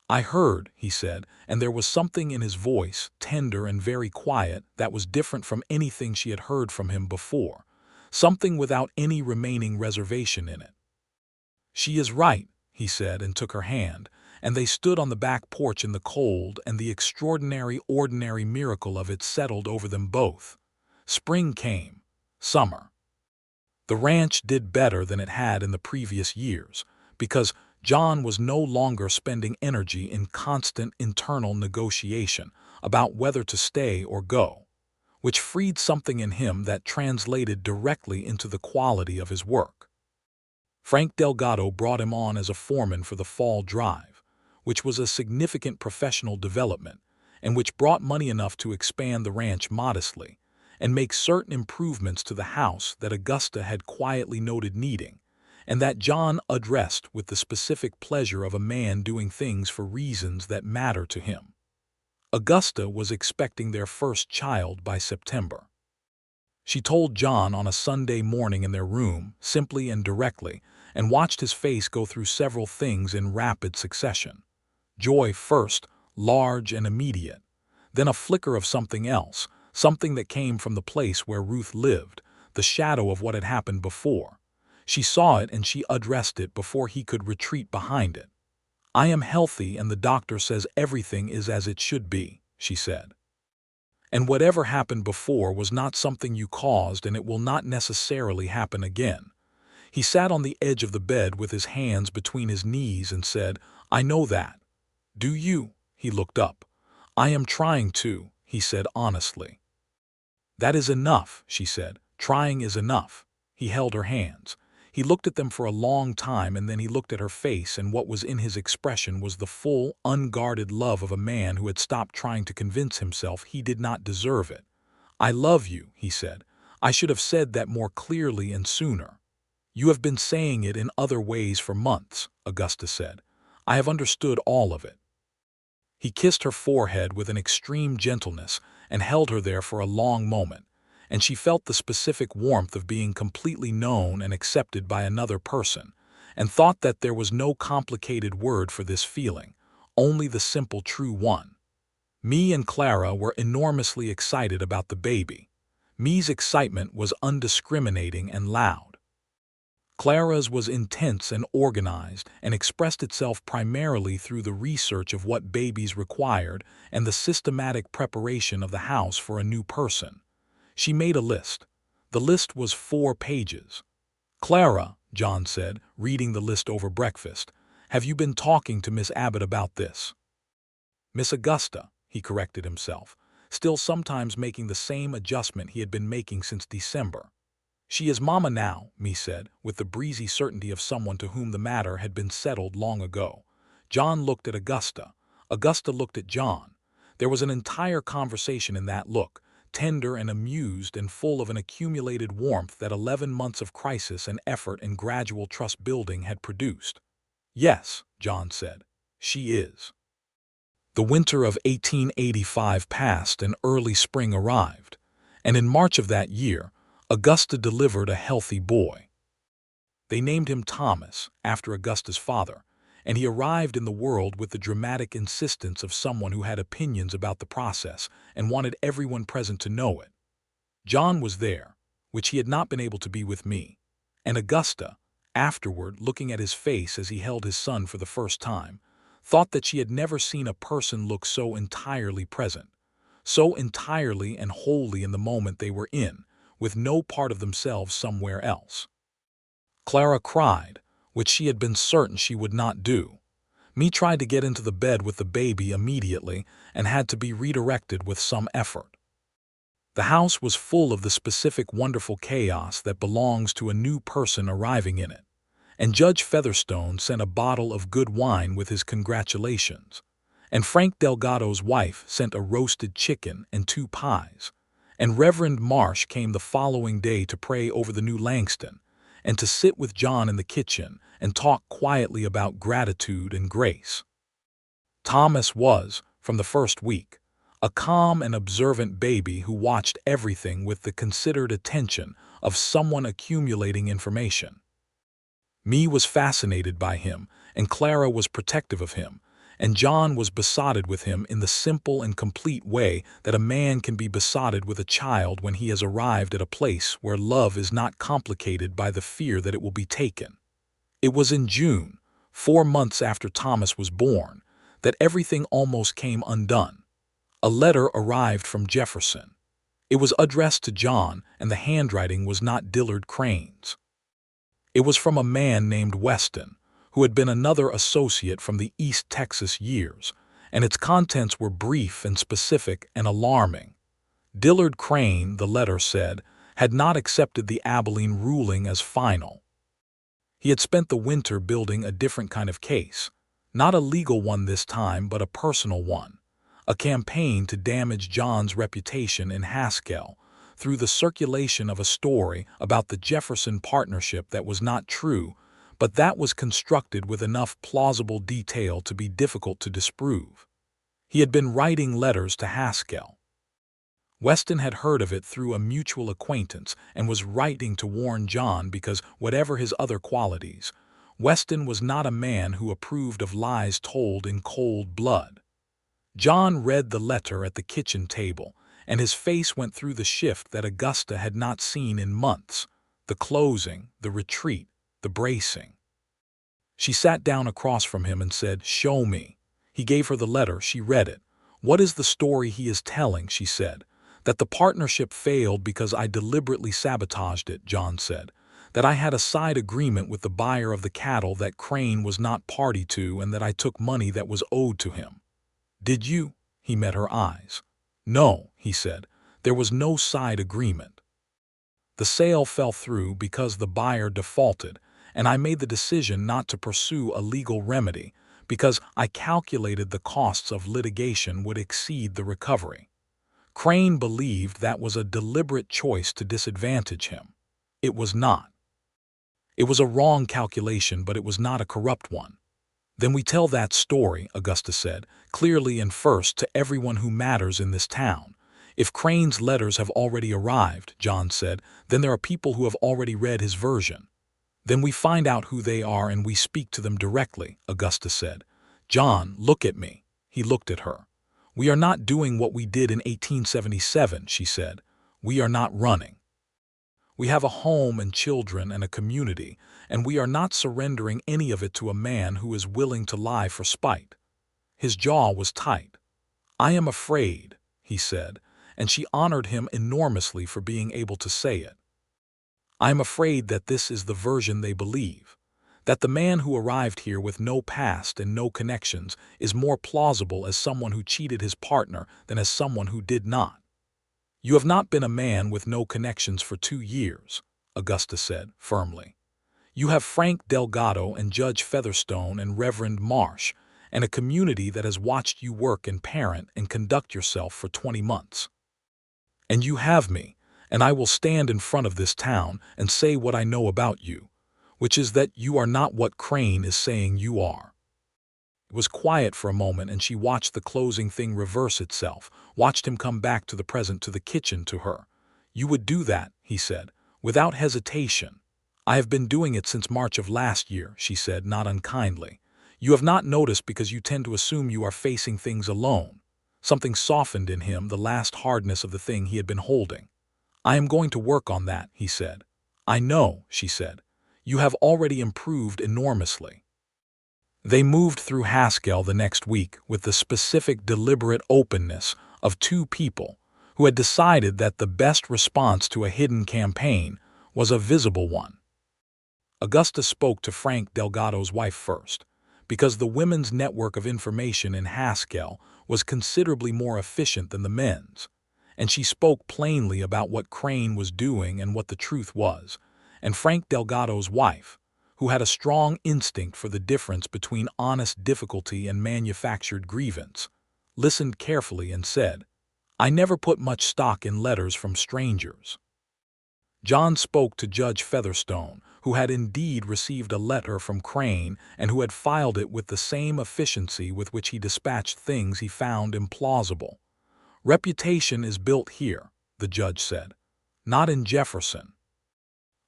"I heard," he said, and there was something in his voice, tender and very quiet, that was different from anything she had heard from him before, something without any remaining reservation in it. "She is right," he said, and took her hand, and they stood on the back porch in the cold, and the extraordinary, ordinary miracle of it settled over them both. Spring came. Summer. The ranch did better than it had in the previous years, because John was no longer spending energy in constant internal negotiation about whether to stay or go, which freed something in him that translated directly into the quality of his work. Frank Delgado brought him on as a foreman for the fall drive, which was a significant professional development, and which brought money enough to expand the ranch modestly and make certain improvements to the house that Augusta had quietly noted needing, and that John addressed with the specific pleasure of a man doing things for reasons that matter to him. Augusta was expecting their first child by September. She told John on a Sunday morning in their room, simply and directly, and watched his face go through several things in rapid succession. Joy first, large and immediate, then a flicker of something else, something that came from the place where Ruth lived, the shadow of what had happened before. She saw it and she addressed it before he could retreat behind it. "I am healthy and the doctor says everything is as it should be," she said. "And whatever happened before was not something you caused, and it will not necessarily happen again." He sat on the edge of the bed with his hands between his knees and said, "I know that." "Do you?" He looked up. "I am trying to," he said honestly. "That is enough," she said. "Trying is enough." He held her hands. He looked at them for a long time, and then he looked at her face, and what was in his expression was the full, unguarded love of a man who had stopped trying to convince himself he did not deserve it, "I love you," he said. "I should have said that more clearly and sooner." "You have been saying it in other ways for months," Augusta said. "I have understood all of it." He kissed her forehead with an extreme gentleness and held her there for a long moment, and she felt the specific warmth of being completely known and accepted by another person, and thought that there was no complicated word for this feeling, only the simple true one. Me and Clara were enormously excited about the baby. Me's excitement was undiscriminating and loud. Clara's was intense and organized and expressed itself primarily through the research of what babies required and the systematic preparation of the house for a new person. She made a list. The list was 4 pages. "Clara," John said, reading the list over breakfast, "have you been talking to Miss Abbott about this?" "Miss Augusta," he corrected himself, still sometimes making the same adjustment he had been making since December. "She is Mama now," Me said, with the breezy certainty of someone to whom the matter had been settled long ago. John looked at Augusta. Augusta looked at John. There was an entire conversation in that look, tender and amused and full of an accumulated warmth that 11 months of crisis and effort and gradual trust building had produced. "Yes," John said, "she is." The winter of 1885 passed and early spring arrived, and in March of that year, Augusta delivered a healthy boy. They named him Thomas, after Augusta's father, and he arrived in the world with the dramatic insistence of someone who had opinions about the process and wanted everyone present to know it. John was there, which he had not been able to be with me, and Augusta, afterward looking at his face as he held his son for the first time, thought that she had never seen a person look so entirely present, so entirely and wholly in the moment they were in, with no part of themselves somewhere else. Clara cried, which she had been certain she would not do. Me tried to get into the bed with the baby immediately and had to be redirected with some effort. The house was full of the specific wonderful chaos that belongs to a new person arriving in it, and Judge Featherstone sent a bottle of good wine with his congratulations, and Frank Delgado's wife sent a roasted chicken and 2 pies, and Reverend Marsh came the following day to pray over the new Langston, and to sit with John in the kitchen and talk quietly about gratitude and grace. Thomas was, from the first week, a calm and observant baby who watched everything with the considered attention of someone accumulating information. Me was fascinated by him, and Clara was protective of him, and John was besotted with him in the simple and complete way that a man can be besotted with a child when he has arrived at a place where love is not complicated by the fear that it will be taken. It was in June, 4 months after Thomas was born, that everything almost came undone. A letter arrived from Jefferson. It was addressed to John, and the handwriting was not Dillard Crane's. It was from a man named Weston, who had been another associate from the East Texas years, and its contents were brief and specific and alarming. Dillard Crane, the letter said, had not accepted the Abilene ruling as final. He had spent the winter building a different kind of case, not a legal one this time but a personal one, a campaign to damage John's reputation in Haskell through the circulation of a story about the Jefferson partnership that was not true, but that was constructed with enough plausible detail to be difficult to disprove. He had been writing letters to Haskell. Weston had heard of it through a mutual acquaintance and was writing to warn John because, whatever his other qualities, Weston was not a man who approved of lies told in cold blood. John read the letter at the kitchen table, and his face went through the shift that Augusta had not seen in months, the closing, the retreat, the bracing. She sat down across from him and said, "Show me." He gave her the letter. She read it. "What is the story he is telling?" she said. "That the partnership failed because I deliberately sabotaged it," John said. "That I had a side agreement with the buyer of the cattle that Crane was not party to, and that I took money that was owed to him." "Did you?" He met her eyes. "No," he said. "There was no side agreement. The sale fell through because the buyer defaulted, and I made the decision not to pursue a legal remedy because I calculated the costs of litigation would exceed the recovery. Crane believed that was a deliberate choice to disadvantage him. It was not. It was a wrong calculation, but it was not a corrupt one. Then we tell that story, Augusta said, clearly and first to everyone who matters in this town. If Crane's letters have already arrived, John said, then there are people who have already read his version. Then we find out who they are and we speak to them directly, Augusta said. John, look at me. He looked at her. We are not doing what we did in 1877, she said. We are not running. We have a home and children and a community, and we are not surrendering any of it to a man who is willing to lie for spite. His jaw was tight. I am afraid, he said, and she honored him enormously for being able to say it. I am afraid that this is the version they believe, that the man who arrived here with no past and no connections is more plausible as someone who cheated his partner than as someone who did not. You have not been a man with no connections for 2 years, Augusta said, firmly. You have Frank Delgado and Judge Featherstone and Reverend Marsh, and a community that has watched you work and parent and conduct yourself for 20 months. And you have me, and I will stand in front of this town and say what I know about you, which is that you are not what Crane is saying you are. It was quiet for a moment, and she watched the closing thing reverse itself, watched him come back to the present, to the kitchen, to her. You would do that, he said, without hesitation. I have been doing it since March of last year, she said, not unkindly. You have not noticed because you tend to assume you are facing things alone. Something softened in him, the last hardness of the thing he had been holding. I am going to work on that, he said. I know, she said. You have already improved enormously. They moved through Haskell the next week with the specific, deliberate openness of two people who had decided that the best response to a hidden campaign was a visible one. Augusta spoke to Frank Delgado's wife first, because the women's network of information in Haskell was considerably more efficient than the men's, and she spoke plainly about what Crane was doing and what the truth was, and Frank Delgado's wife, who had a strong instinct for the difference between honest difficulty and manufactured grievance, listened carefully and said, I never put much stock in letters from strangers. John spoke to Judge Featherstone, who had indeed received a letter from Crane and who had filed it with the same efficiency with which he dispatched things he found implausible. Reputation is built here, the judge said, not in Jefferson.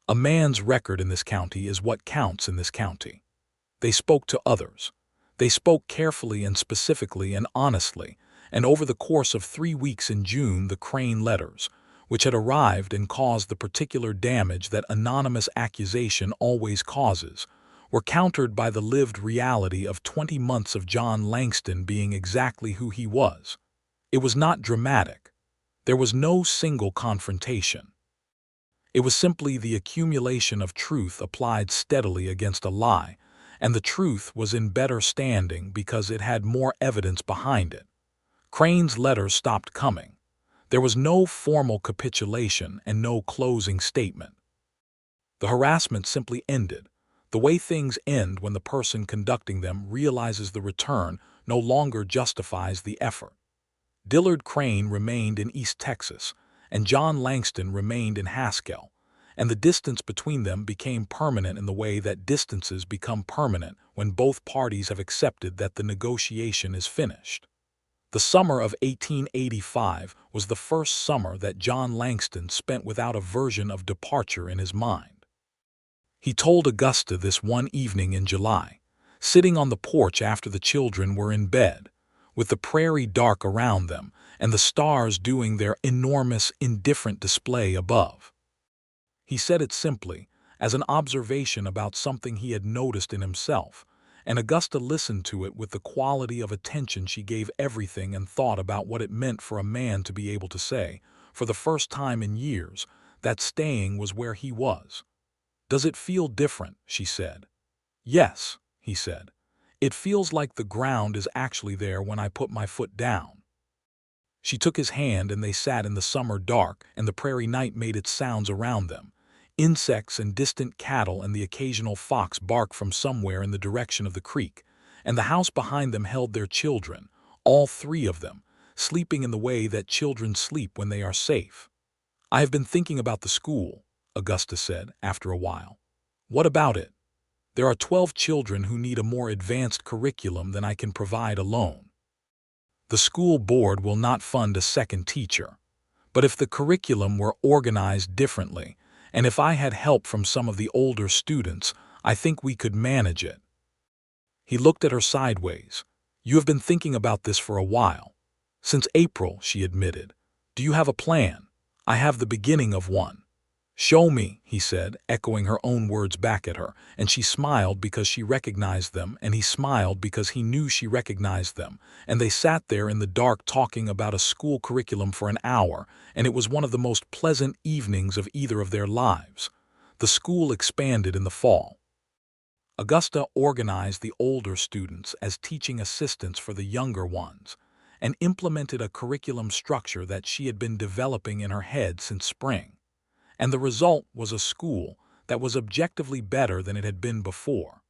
A man's record in this county is what counts in this county. They spoke to others. They spoke carefully and specifically and honestly, and over the course of 3 weeks in June, the Crane letters, which had arrived and caused the particular damage that anonymous accusation always causes, were countered by the lived reality of 20 months of John Langston being exactly who he was. It was not dramatic. There was no single confrontation. It was simply the accumulation of truth applied steadily against a lie, and the truth was in better standing because it had more evidence behind it. Crane's letters stopped coming. There was no formal capitulation and no closing statement. The harassment simply ended, the way things end when the person conducting them realizes the return no longer justifies the effort. Dillard Crane remained in East Texas, and John Langston remained in Haskell, and the distance between them became permanent in the way that distances become permanent when both parties have accepted that the negotiation is finished. The summer of 1885 was the first summer that John Langston spent without a version of departure in his mind. He told Augusta this one evening in July, sitting on the porch after the children were in bed, with the prairie dark around them and the stars doing their enormous, indifferent display above. He said it simply, as an observation about something he had noticed in himself, and Augusta listened to it with the quality of attention she gave everything and thought about what it meant for a man to be able to say, for the first time in years, that staying was where he was. Does it feel different? She said. Yes, he said. It feels like the ground is actually there when I put my foot down. She took his hand and they sat in the summer dark, and the prairie night made its sounds around them. Insects and distant cattle and the occasional fox barked from somewhere in the direction of the creek, and the house behind them held their children, all 3 of them, sleeping in the way that children sleep when they are safe. "I have been thinking about the school," Augusta said after a while. "What about it? There are 12 children who need a more advanced curriculum than I can provide alone. The school board will not fund a second teacher. But if the curriculum were organized differently, and if I had help from some of the older students, I think we could manage it." He looked at her sideways. "You have been thinking about this for a while." "Since April," she admitted. "Do you have a plan?" "I have the beginning of one." "Show me," he said, echoing her own words back at her, and she smiled because she recognized them, and he smiled because he knew she recognized them, and they sat there in the dark talking about a school curriculum for an hour, and it was one of the most pleasant evenings of either of their lives. The school expanded in the fall. Augusta organized the older students as teaching assistants for the younger ones, and implemented a curriculum structure that she had been developing in her head since spring. And the result was a school that was objectively better than it had been before,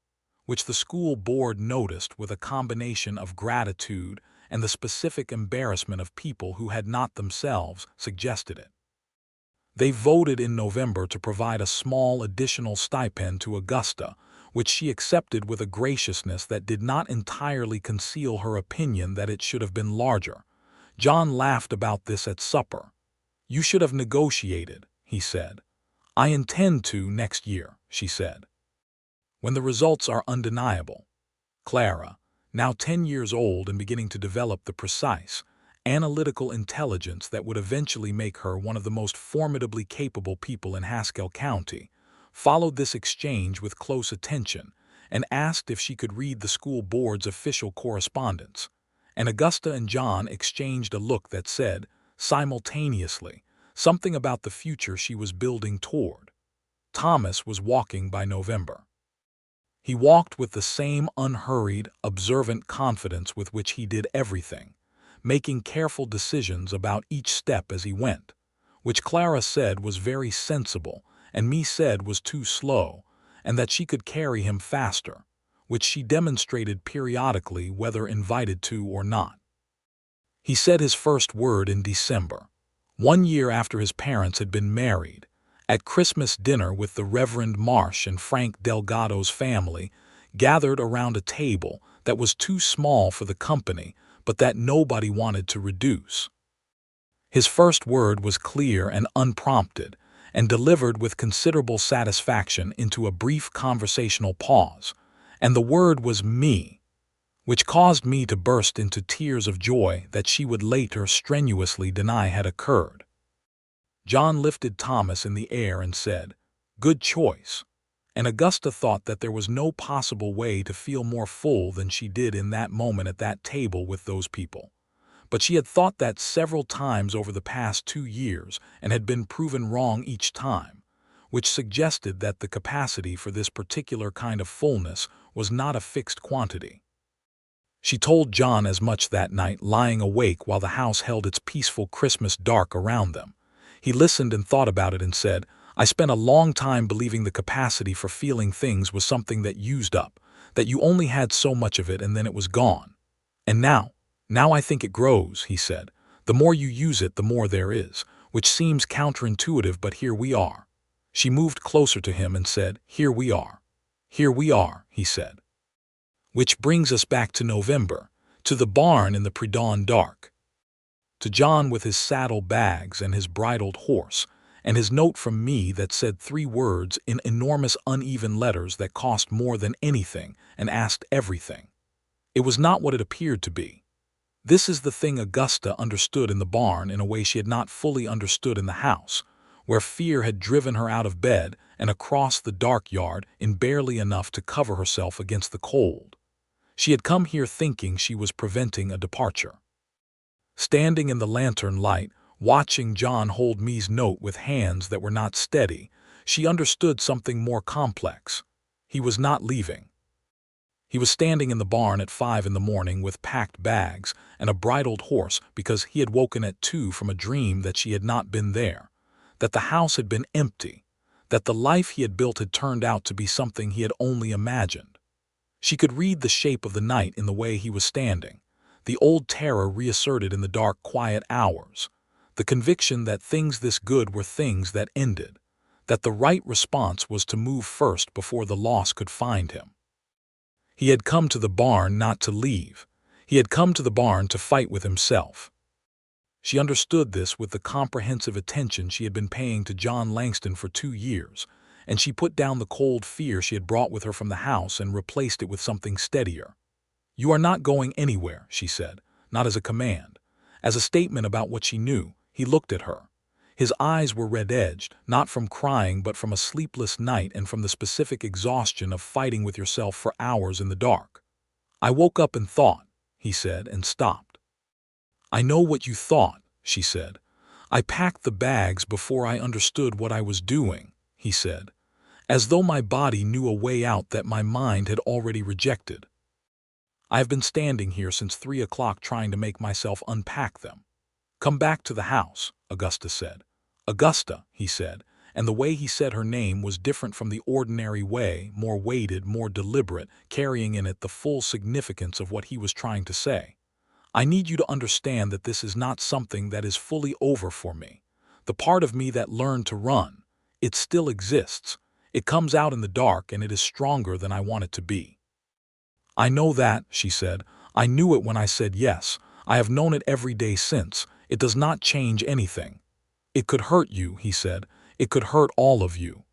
which the school board noticed with a combination of gratitude and the specific embarrassment of people who had not themselves suggested it. They voted in November to provide a small additional stipend to Augusta, which she accepted with a graciousness that did not entirely conceal her opinion that it should have been larger. John laughed about this at supper. "You should have negotiated," he said. "I intend to next year," she said, "when the results are undeniable." Clara, now 10 years old and beginning to develop the precise, analytical intelligence that would eventually make her one of the most formidably capable people in Haskell County, followed this exchange with close attention and asked if she could read the school board's official correspondence. And Augusta and John exchanged a look that said, simultaneously, something about the future she was building toward. Thomas was walking by November. He walked with the same unhurried, observant confidence with which he did everything, making careful decisions about each step as he went, which Clara said was very sensible and me said was too slow, and that she could carry him faster, which she demonstrated periodically whether invited to or not. He said his first word in December, 1 year after his parents had been married, at Christmas dinner with the Reverend Marsh and Frank Delgado's family, gathered around a table that was too small for the company, but that nobody wanted to reduce. His first word was clear and unprompted, and delivered with considerable satisfaction into a brief conversational pause, and the word was "me," which caused me to burst into tears of joy that she would later strenuously deny had occurred. John lifted Thomas in the air and said, "Good choice," and Augusta thought that there was no possible way to feel more full than she did in that moment at that table with those people. But she had thought that several times over the past 2 years and had been proven wrong each time, which suggested that the capacity for this particular kind of fullness was not a fixed quantity. She told John as much that night, lying awake while the house held its peaceful Christmas dark around them. He listened and thought about it and said, "I spent a long time believing the capacity for feeling things was something that used up, that you only had so much of it and then it was gone. And now I think it grows," he said. "The more you use it, the more there is, which seems counterintuitive, but here we are." She moved closer to him and said, "Here we are." "Here we are," he said. Which brings us back to November, to the barn in the pre-dawn dark, to John with his saddle bags and his bridled horse, and his note from me that said 3 words in enormous uneven letters that cost more than anything and asked everything. It was not what it appeared to be. This is the thing Augusta understood in the barn in a way she had not fully understood in the house, where fear had driven her out of bed and across the dark yard in barely enough to cover herself against the cold. She had come here thinking she was preventing a departure. Standing in the lantern light, watching John hold me's note with hands that were not steady, she understood something more complex. He was not leaving. He was standing in the barn at 5 in the morning with packed bags and a bridled horse because he had woken at 2 from a dream that she had not been there, that the house had been empty, that the life he had built had turned out to be something he had only imagined. She could read the shape of the night in the way he was standing, The old terror reasserted in the dark, quiet hours. The conviction that things this good were things that ended. That the right response was to move first before the loss could find him. He had come to the barn not to leave. He had come to the barn to fight with himself. She understood this with the comprehensive attention she had been paying to John Langston for 2 years, and she put down the cold fear she had brought with her from the house and replaced it with something steadier. "You are not going anywhere," she said, not as a command. As a statement about what she knew. He looked at her. His eyes were red-edged, not from crying but from a sleepless night and from the specific exhaustion of fighting with yourself for hours in the dark. "I woke up and thought," he said, and stopped. "I know what you thought," she said. "I packed the bags before I understood what I was doing," he said, as though my body knew a way out that my mind had already rejected. "I have been standing here since 3 o'clock trying to make myself unpack them." "Come back to the house," Augusta said. "Augusta," he said, and the way he said her name was different from the ordinary way, more weighted, more deliberate, carrying in it the full significance of what he was trying to say. "I need you to understand that this is not something that is fully over for me. The part of me that learned to run, it still exists. It comes out in the dark and it is stronger than I want it to be." "I know that," she said. "I knew it when I said yes. I have known it every day since. It does not change anything." "It could hurt you," he said. "It could hurt all of you.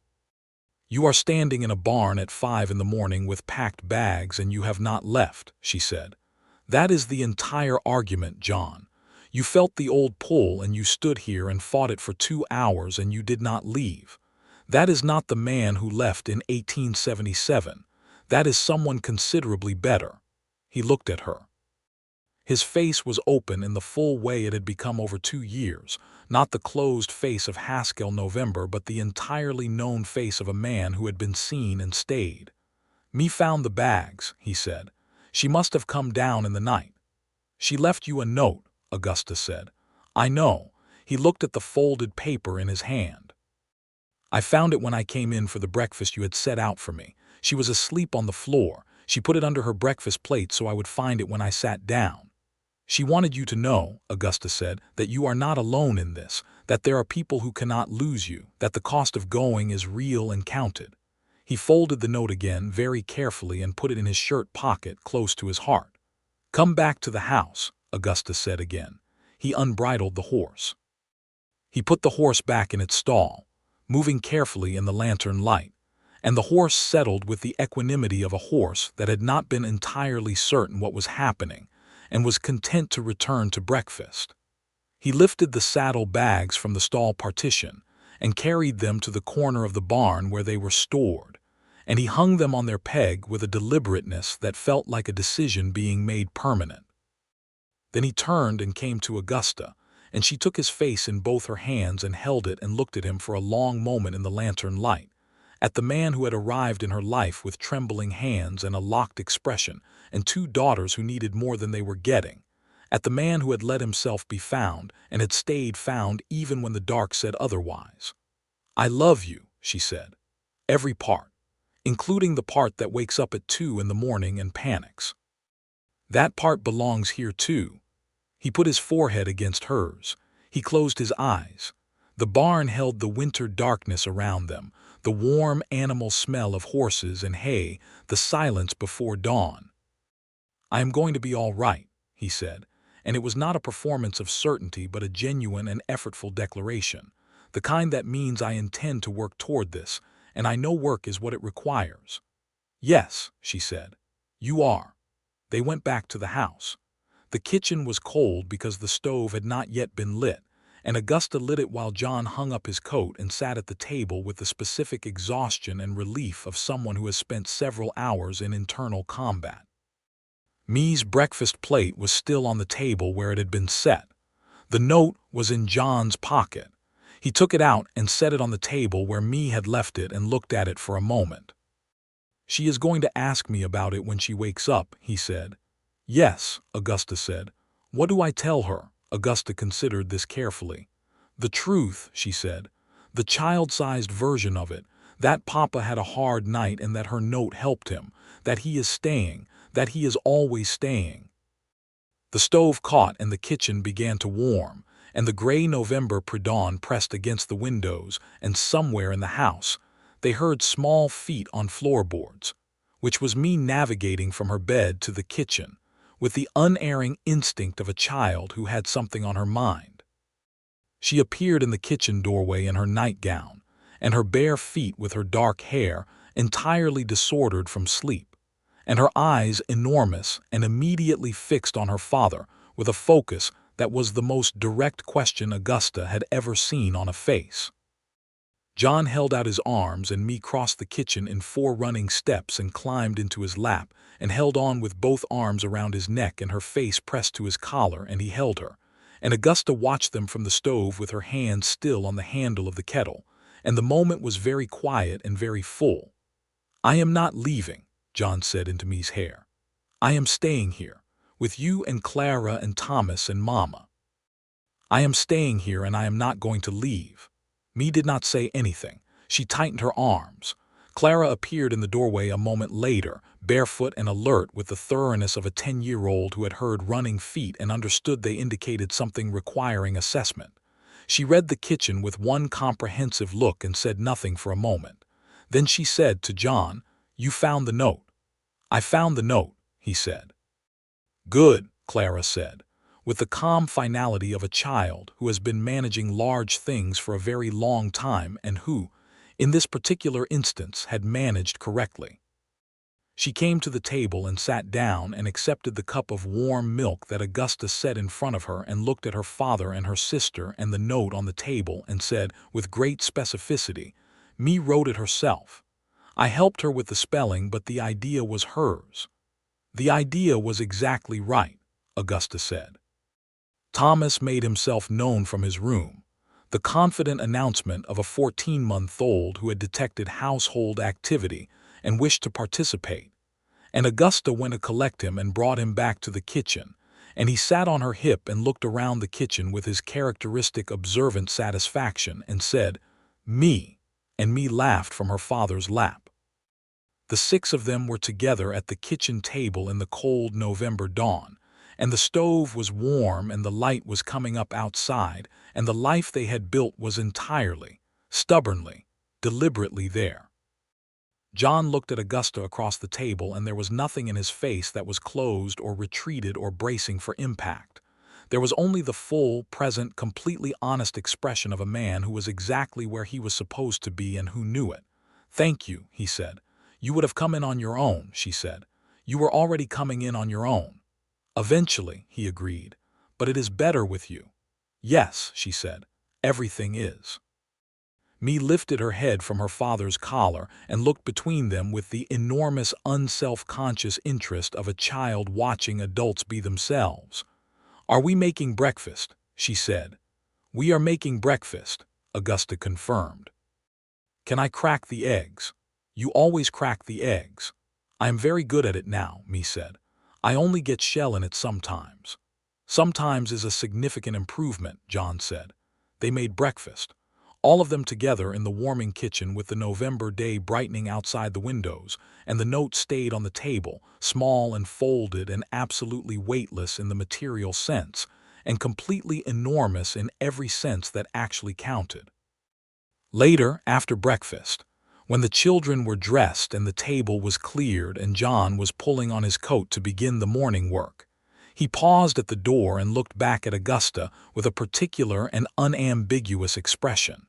You are standing in a barn at 5 in the morning with packed bags and you have not left," she said. "That is the entire argument, John. You felt the old pull and you stood here and fought it for 2 hours and you did not leave. That is not the man who left in 1877. That is someone considerably better." He looked at her. His face was open in the full way it had become over 2 years, not the closed face of Haskell November, but the entirely known face of a man who had been seen and stayed. "Me found the bags," he said. "She must have come down in the night." "She left you a note," Augusta said. "I know." He looked at the folded paper in his hand. "I found it when I came in for the breakfast you had set out for me. She was asleep on the floor. She put it under her breakfast plate so I would find it when I sat down. She wanted you to know," Augusta said, "that you are not alone in this, that there are people who cannot lose you, that the cost of going is real and counted." He folded the note again very carefully and put it in his shirt pocket close to his heart. "Come back to the house," Augusta said again. He unbridled the horse. He put the horse back in its stall, moving carefully in the lantern light, and the horse settled with the equanimity of a horse that had not been entirely certain what was happening, and was content to return to breakfast. He lifted the saddle bags from the stall partition and carried them to the corner of the barn where they were stored, and he hung them on their peg with a deliberateness that felt like a decision being made permanent. Then he turned and came to Augusta, and she took his face in both her hands and held it and looked at him for a long moment in the lantern light, at the man who had arrived in her life with trembling hands and a locked expression, and 2 daughters who needed more than they were getting, at the man who had let himself be found and had stayed found even when the dark said otherwise. "I love you," she said. "Every part, including the part that wakes up at 2 in the morning and panics. That part belongs here too." He put his forehead against hers. He closed his eyes. The barn held the winter darkness around them, the warm animal smell of horses and hay, the silence before dawn. "I am going to be all right," he said, and it was not a performance of certainty but a genuine and effortful declaration, the kind that means I intend to work toward this, and I know work is what it requires. "Yes," she said, "you are." They went back to the house. The kitchen was cold because the stove had not yet been lit, and Augusta lit it while John hung up his coat and sat at the table with the specific exhaustion and relief of someone who has spent several hours in internal combat. Me's breakfast plate was still on the table where it had been set. The note was in John's pocket. He took it out and set it on the table where Me had left it and looked at it for a moment. "She is going to ask me about it when she wakes up," he said. "Yes," Augusta said. "What do I tell her?" Augusta considered this carefully. "The truth," she said. "The child-sized version of it, that Papa had a hard night and that her note helped him, that he is staying, that he is always staying." The stove caught and the kitchen began to warm, and the gray November pre-dawn pressed against the windows, and somewhere in the house, they heard small feet on floorboards, which was me navigating from her bed to the kitchen, with the unerring instinct of a child who had something on her mind. She appeared in the kitchen doorway in her nightgown, and her bare feet with her dark hair entirely disordered from sleep, and her eyes enormous and immediately fixed on her father with a focus that was the most direct question Augusta had ever seen on a face. John held out his arms and me crossed the kitchen in 4 running steps and climbed into his lap and held on with both arms around his neck and her face pressed to his collar, and he held her. And Augusta watched them from the stove with her hand still on the handle of the kettle, and the moment was very quiet and very full. "I am not leaving," John said into me's hair. "I am staying here, with you and Clara and Thomas and Mama. I am staying here and I am not going to leave." Me did not say anything. She tightened her arms. Clara appeared in the doorway a moment later, barefoot and alert with the thoroughness of a 10-year-old who had heard running feet and understood they indicated something requiring assessment. She read the kitchen with one comprehensive look and said nothing for a moment. Then she said to John, "You found the note." "I found the note," he said. "Good," Clara said, with the calm finality of a child who has been managing large things for a very long time and who, in this particular instance, had managed correctly. She came to the table and sat down and accepted the cup of warm milk that Augusta set in front of her and looked at her father and her sister and the note on the table and said, with great specificity, "Me wrote it herself. I helped her with the spelling, but the idea was hers." "The idea was exactly right," Augusta said. Thomas made himself known from his room, the confident announcement of a 14-month-old who had detected household activity and wished to participate, and Augusta went to collect him and brought him back to the kitchen, and he sat on her hip and looked around the kitchen with his characteristic observant satisfaction and said, "Me," and me laughed from her father's lap. The 6 of them were together at the kitchen table in the cold November dawn, and the stove was warm and the light was coming up outside, and the life they had built was entirely, stubbornly, deliberately there. John looked at Augusta across the table, and there was nothing in his face that was closed or retreated or bracing for impact. There was only the full, present, completely honest expression of a man who was exactly where he was supposed to be and who knew it. "Thank you," he said. "You would have come in on your own," she said. "You were already coming in on your own." "Eventually," he agreed, "but it is better with you." "Yes," she said, "everything is." Me lifted her head from her father's collar and looked between them with the enormous unself-conscious interest of a child watching adults be themselves. "Are we making breakfast?" she said. "We are making breakfast," Augusta confirmed. "Can I crack the eggs?" "You always crack the eggs." "I am very good at it now," me said. "I only get shell in it sometimes." "Sometimes is a significant improvement," John said. They made breakfast, all of them together in the warming kitchen with the November day brightening outside the windows, and the note stayed on the table, small and folded and absolutely weightless in the material sense, and completely enormous in every sense that actually counted. Later, after breakfast, when the children were dressed and the table was cleared and John was pulling on his coat to begin the morning work, he paused at the door and looked back at Augusta with a particular and unambiguous expression.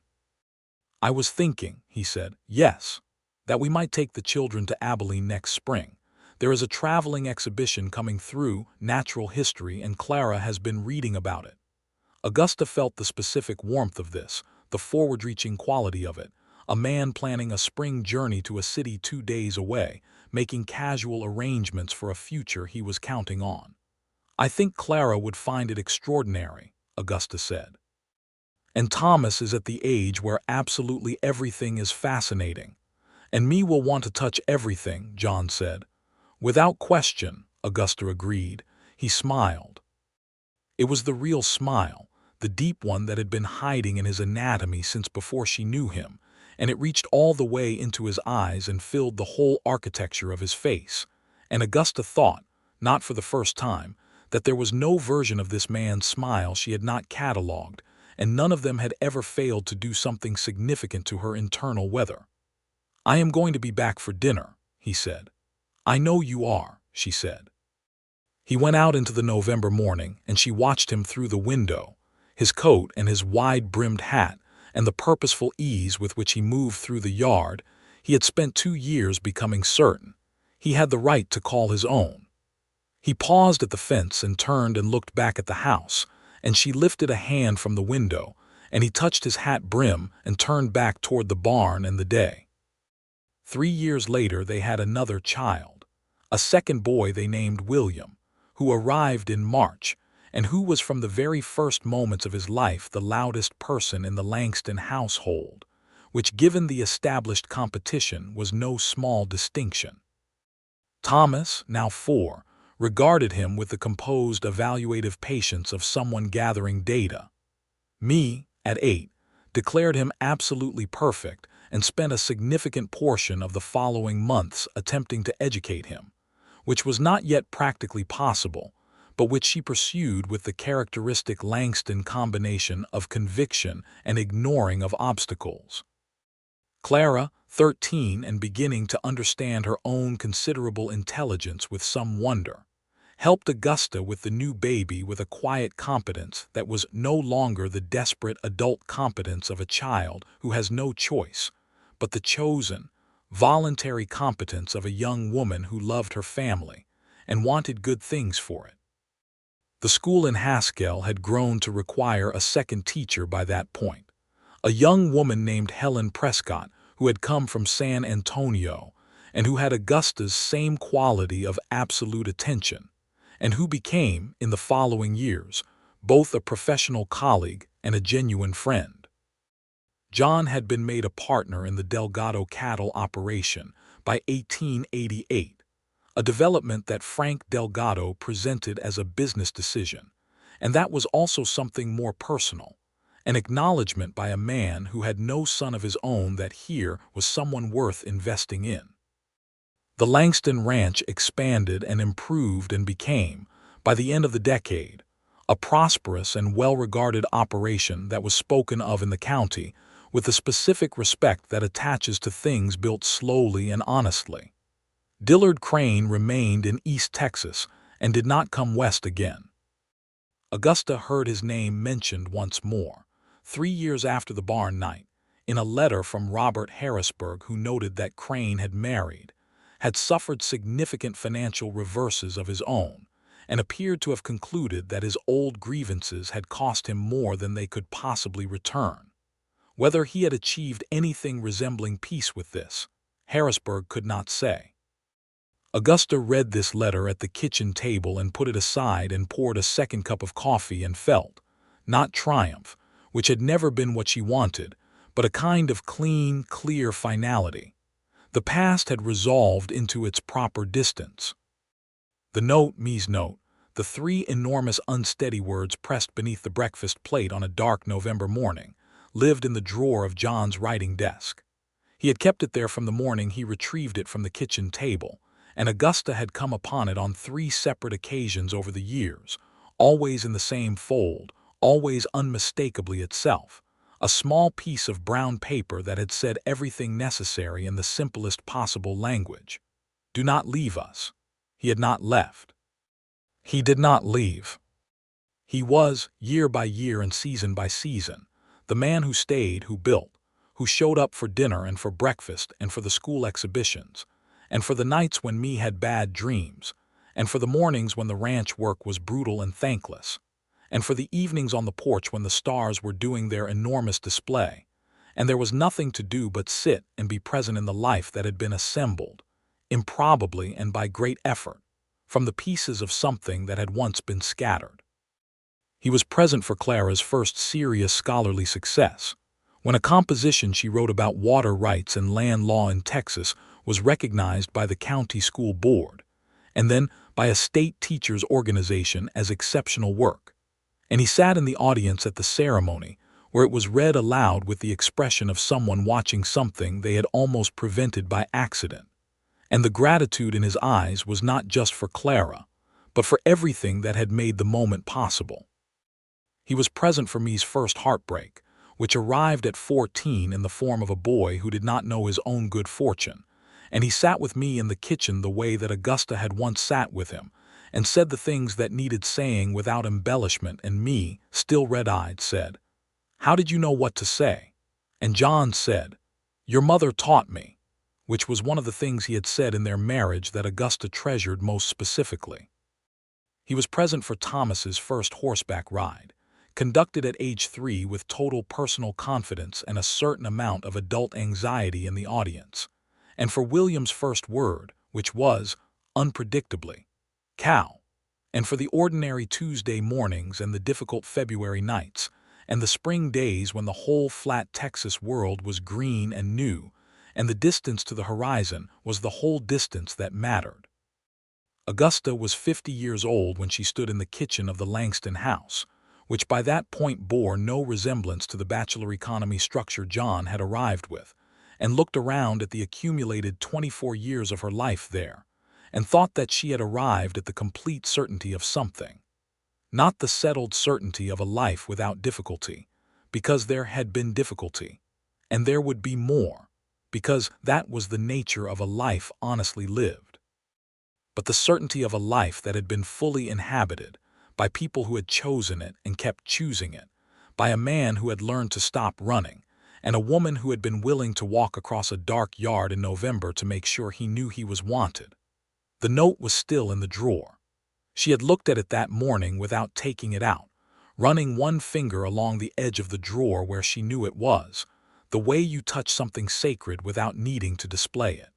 "I was thinking," he said, "yes, that we might take the children to Abilene next spring. There is a traveling exhibition coming through natural history and Clara has been reading about it." Augusta felt the specific warmth of this, the forward-reaching quality of it. A man planning a spring journey to a city 2 days away, making casual arrangements for a future he was counting on. "I think Clara would find it extraordinary," Augusta said. "And Thomas is at the age where absolutely everything is fascinating. And me will want to touch everything," John said. "Without question," Augusta agreed. He smiled. It was the real smile, the deep one that had been hiding in his anatomy since before she knew him, and it reached all the way into his eyes and filled the whole architecture of his face. And Augusta thought, not for the first time, that there was no version of this man's smile she had not catalogued, and none of them had ever failed to do something significant to her internal weather. "I am going to be back for dinner," he said. "I know you are," she said. He went out into the November morning, and she watched him through the window, his coat and his wide-brimmed hat, and the purposeful ease with which he moved through the yard. He had spent 2 years becoming certain he had the right to call his own. He paused at the fence and turned and looked back at the house, and she lifted a hand from the window, and he touched his hat brim and turned back toward the barn and the day. 3 years later they had another child, a second boy they named William, who arrived in March, and who was from the very first moments of his life the loudest person in the Langston household, which, given the established competition, was no small distinction. Thomas, now 4, regarded him with the composed, evaluative patience of someone gathering data. Me, at 8, declared him absolutely perfect and spent a significant portion of the following months attempting to educate him, which was not yet practically possible, but which she pursued with the characteristic Langston combination of conviction and ignoring of obstacles. Clara, 13 and beginning to understand her own considerable intelligence with some wonder, helped Augusta with the new baby with a quiet competence that was no longer the desperate adult competence of a child who has no choice, but the chosen, voluntary competence of a young woman who loved her family and wanted good things for it. The school in Haskell had grown to require a second teacher by that point, a young woman named Helen Prescott, who had come from San Antonio and who had Augusta's same quality of absolute attention, and who became, in the following years, both a professional colleague and a genuine friend. John had been made a partner in the Delgado cattle operation by 1888, a development that Frank Delgado presented as a business decision, and that was also something more personal, an acknowledgement by a man who had no son of his own that here was someone worth investing in. The Langston Ranch expanded and improved and became, by the end of the decade, a prosperous and well-regarded operation that was spoken of in the county with the specific respect that attaches to things built slowly and honestly. Dillard Crane remained in East Texas and did not come west again. Augusta heard his name mentioned once more, 3 years after the barn night, in a letter from Robert Harrisburg, who noted that Crane had married, had suffered significant financial reverses of his own, and appeared to have concluded that his old grievances had cost him more than they could possibly return. Whether he had achieved anything resembling peace with this, Harrisburg could not say. Augusta read this letter at the kitchen table and put it aside and poured a second cup of coffee and felt, not triumph, which had never been what she wanted, but a kind of clean, clear finality. The past had resolved into its proper distance. The note, Me's note, the 3 enormous unsteady words pressed beneath the breakfast plate on a dark November morning, lived in the drawer of John's writing desk. He had kept it there from the morning he retrieved it from the kitchen table, and Augusta had come upon it on 3 separate occasions over the years, always in the same fold, always unmistakably itself, a small piece of brown paper that had said everything necessary in the simplest possible language. Do not leave us. He had not left. He did not leave. He was, year by year and season by season, the man who stayed, who built, who showed up for dinner and for breakfast and for the school exhibitions, and for the nights when Me had bad dreams, and for the mornings when the ranch work was brutal and thankless, and for the evenings on the porch when the stars were doing their enormous display, and there was nothing to do but sit and be present in the life that had been assembled, improbably and by great effort, from the pieces of something that had once been scattered. He was present for Clara's first serious scholarly success, when a composition she wrote about water rights and land law in Texas was recognized by the county school board, and then by a state teachers' organization as exceptional work. And he sat in the audience at the ceremony, where it was read aloud with the expression of someone watching something they had almost prevented by accident. And the gratitude in his eyes was not just for Clara, but for everything that had made the moment possible. He was present for me's first heartbreak, which arrived at 14 in the form of a boy who did not know his own good fortune, and he sat with me in the kitchen the way that Augusta had once sat with him, and said the things that needed saying without embellishment, and me, still red-eyed, said, "How did you know what to say?" And John said, "Your mother taught me," which was one of the things he had said in their marriage that Augusta treasured most specifically. He was present for Thomas's first horseback ride, conducted at age 3 with total personal confidence and a certain amount of adult anxiety in the audience, and for William's first word, which was, unpredictably, cow, and for the ordinary Tuesday mornings and the difficult February nights, and the spring days when the whole flat Texas world was green and new, and the distance to the horizon was the whole distance that mattered. Augusta was 50 years old when she stood in the kitchen of the Langston house, which by that point bore no resemblance to the bachelor economy structure John had arrived with, and looked around at the accumulated 24 years of her life there, and thought that she had arrived at the complete certainty of something. Not the settled certainty of a life without difficulty, because there had been difficulty, and there would be more, because that was the nature of a life honestly lived. But the certainty of a life that had been fully inhabited, by people who had chosen it and kept choosing it, by a man who had learned to stop running, and a woman who had been willing to walk across a dark yard in November to make sure he knew he was wanted. The note was still in the drawer. She had looked at it that morning without taking it out, running one finger along the edge of the drawer where she knew it was, the way you touch something sacred without needing to display it.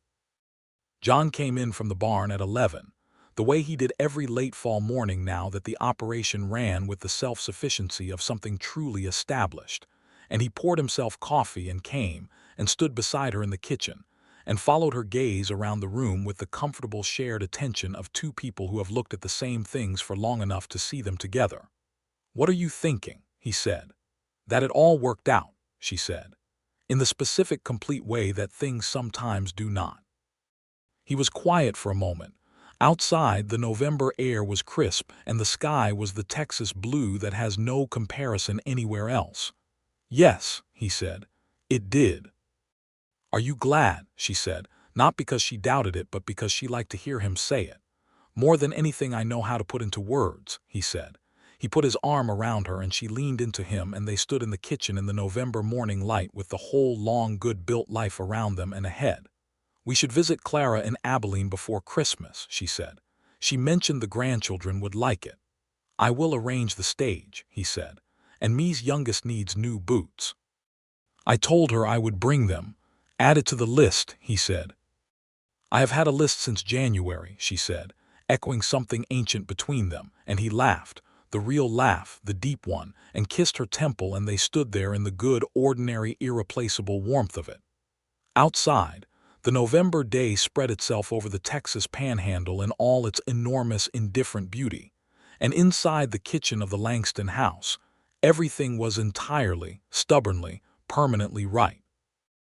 John came in from the barn at 11, the way he did every late fall morning now that the operation ran with the self-sufficiency of something truly established, and he poured himself coffee and came and stood beside her in the kitchen, and followed her gaze around the room with the comfortable shared attention of two people who have looked at the same things for long enough to see them together. "What are you thinking?" he said. "That it all worked out," she said, in the specific, complete way that things sometimes do not. He was quiet for a moment. Outside, the November air was crisp, and the sky was the Texas blue that has no comparison anywhere else. "Yes," he said, "it did." "Are you glad?" she said, not because she doubted it, but because she liked to hear him say it. "More than anything I know how to put into words," he said. He put his arm around her and she leaned into him, and they stood in the kitchen in the November morning light with the whole long, good-built life around them and ahead. "We should visit Clara in Abilene before Christmas," she said. "She mentioned the grandchildren would like it." "I will arrange the stage," he said, "and me's youngest needs new boots." "I told her I would bring them. Add it to the list," he said. "I have had a list since January," she said, echoing something ancient between them, and he laughed, the real laugh, the deep one, and kissed her temple, and they stood there in the good, ordinary, irreplaceable warmth of it. Outside, the November day spread itself over the Texas Panhandle in all its enormous, indifferent beauty, and inside the kitchen of the Langston house, everything was entirely, stubbornly, permanently right.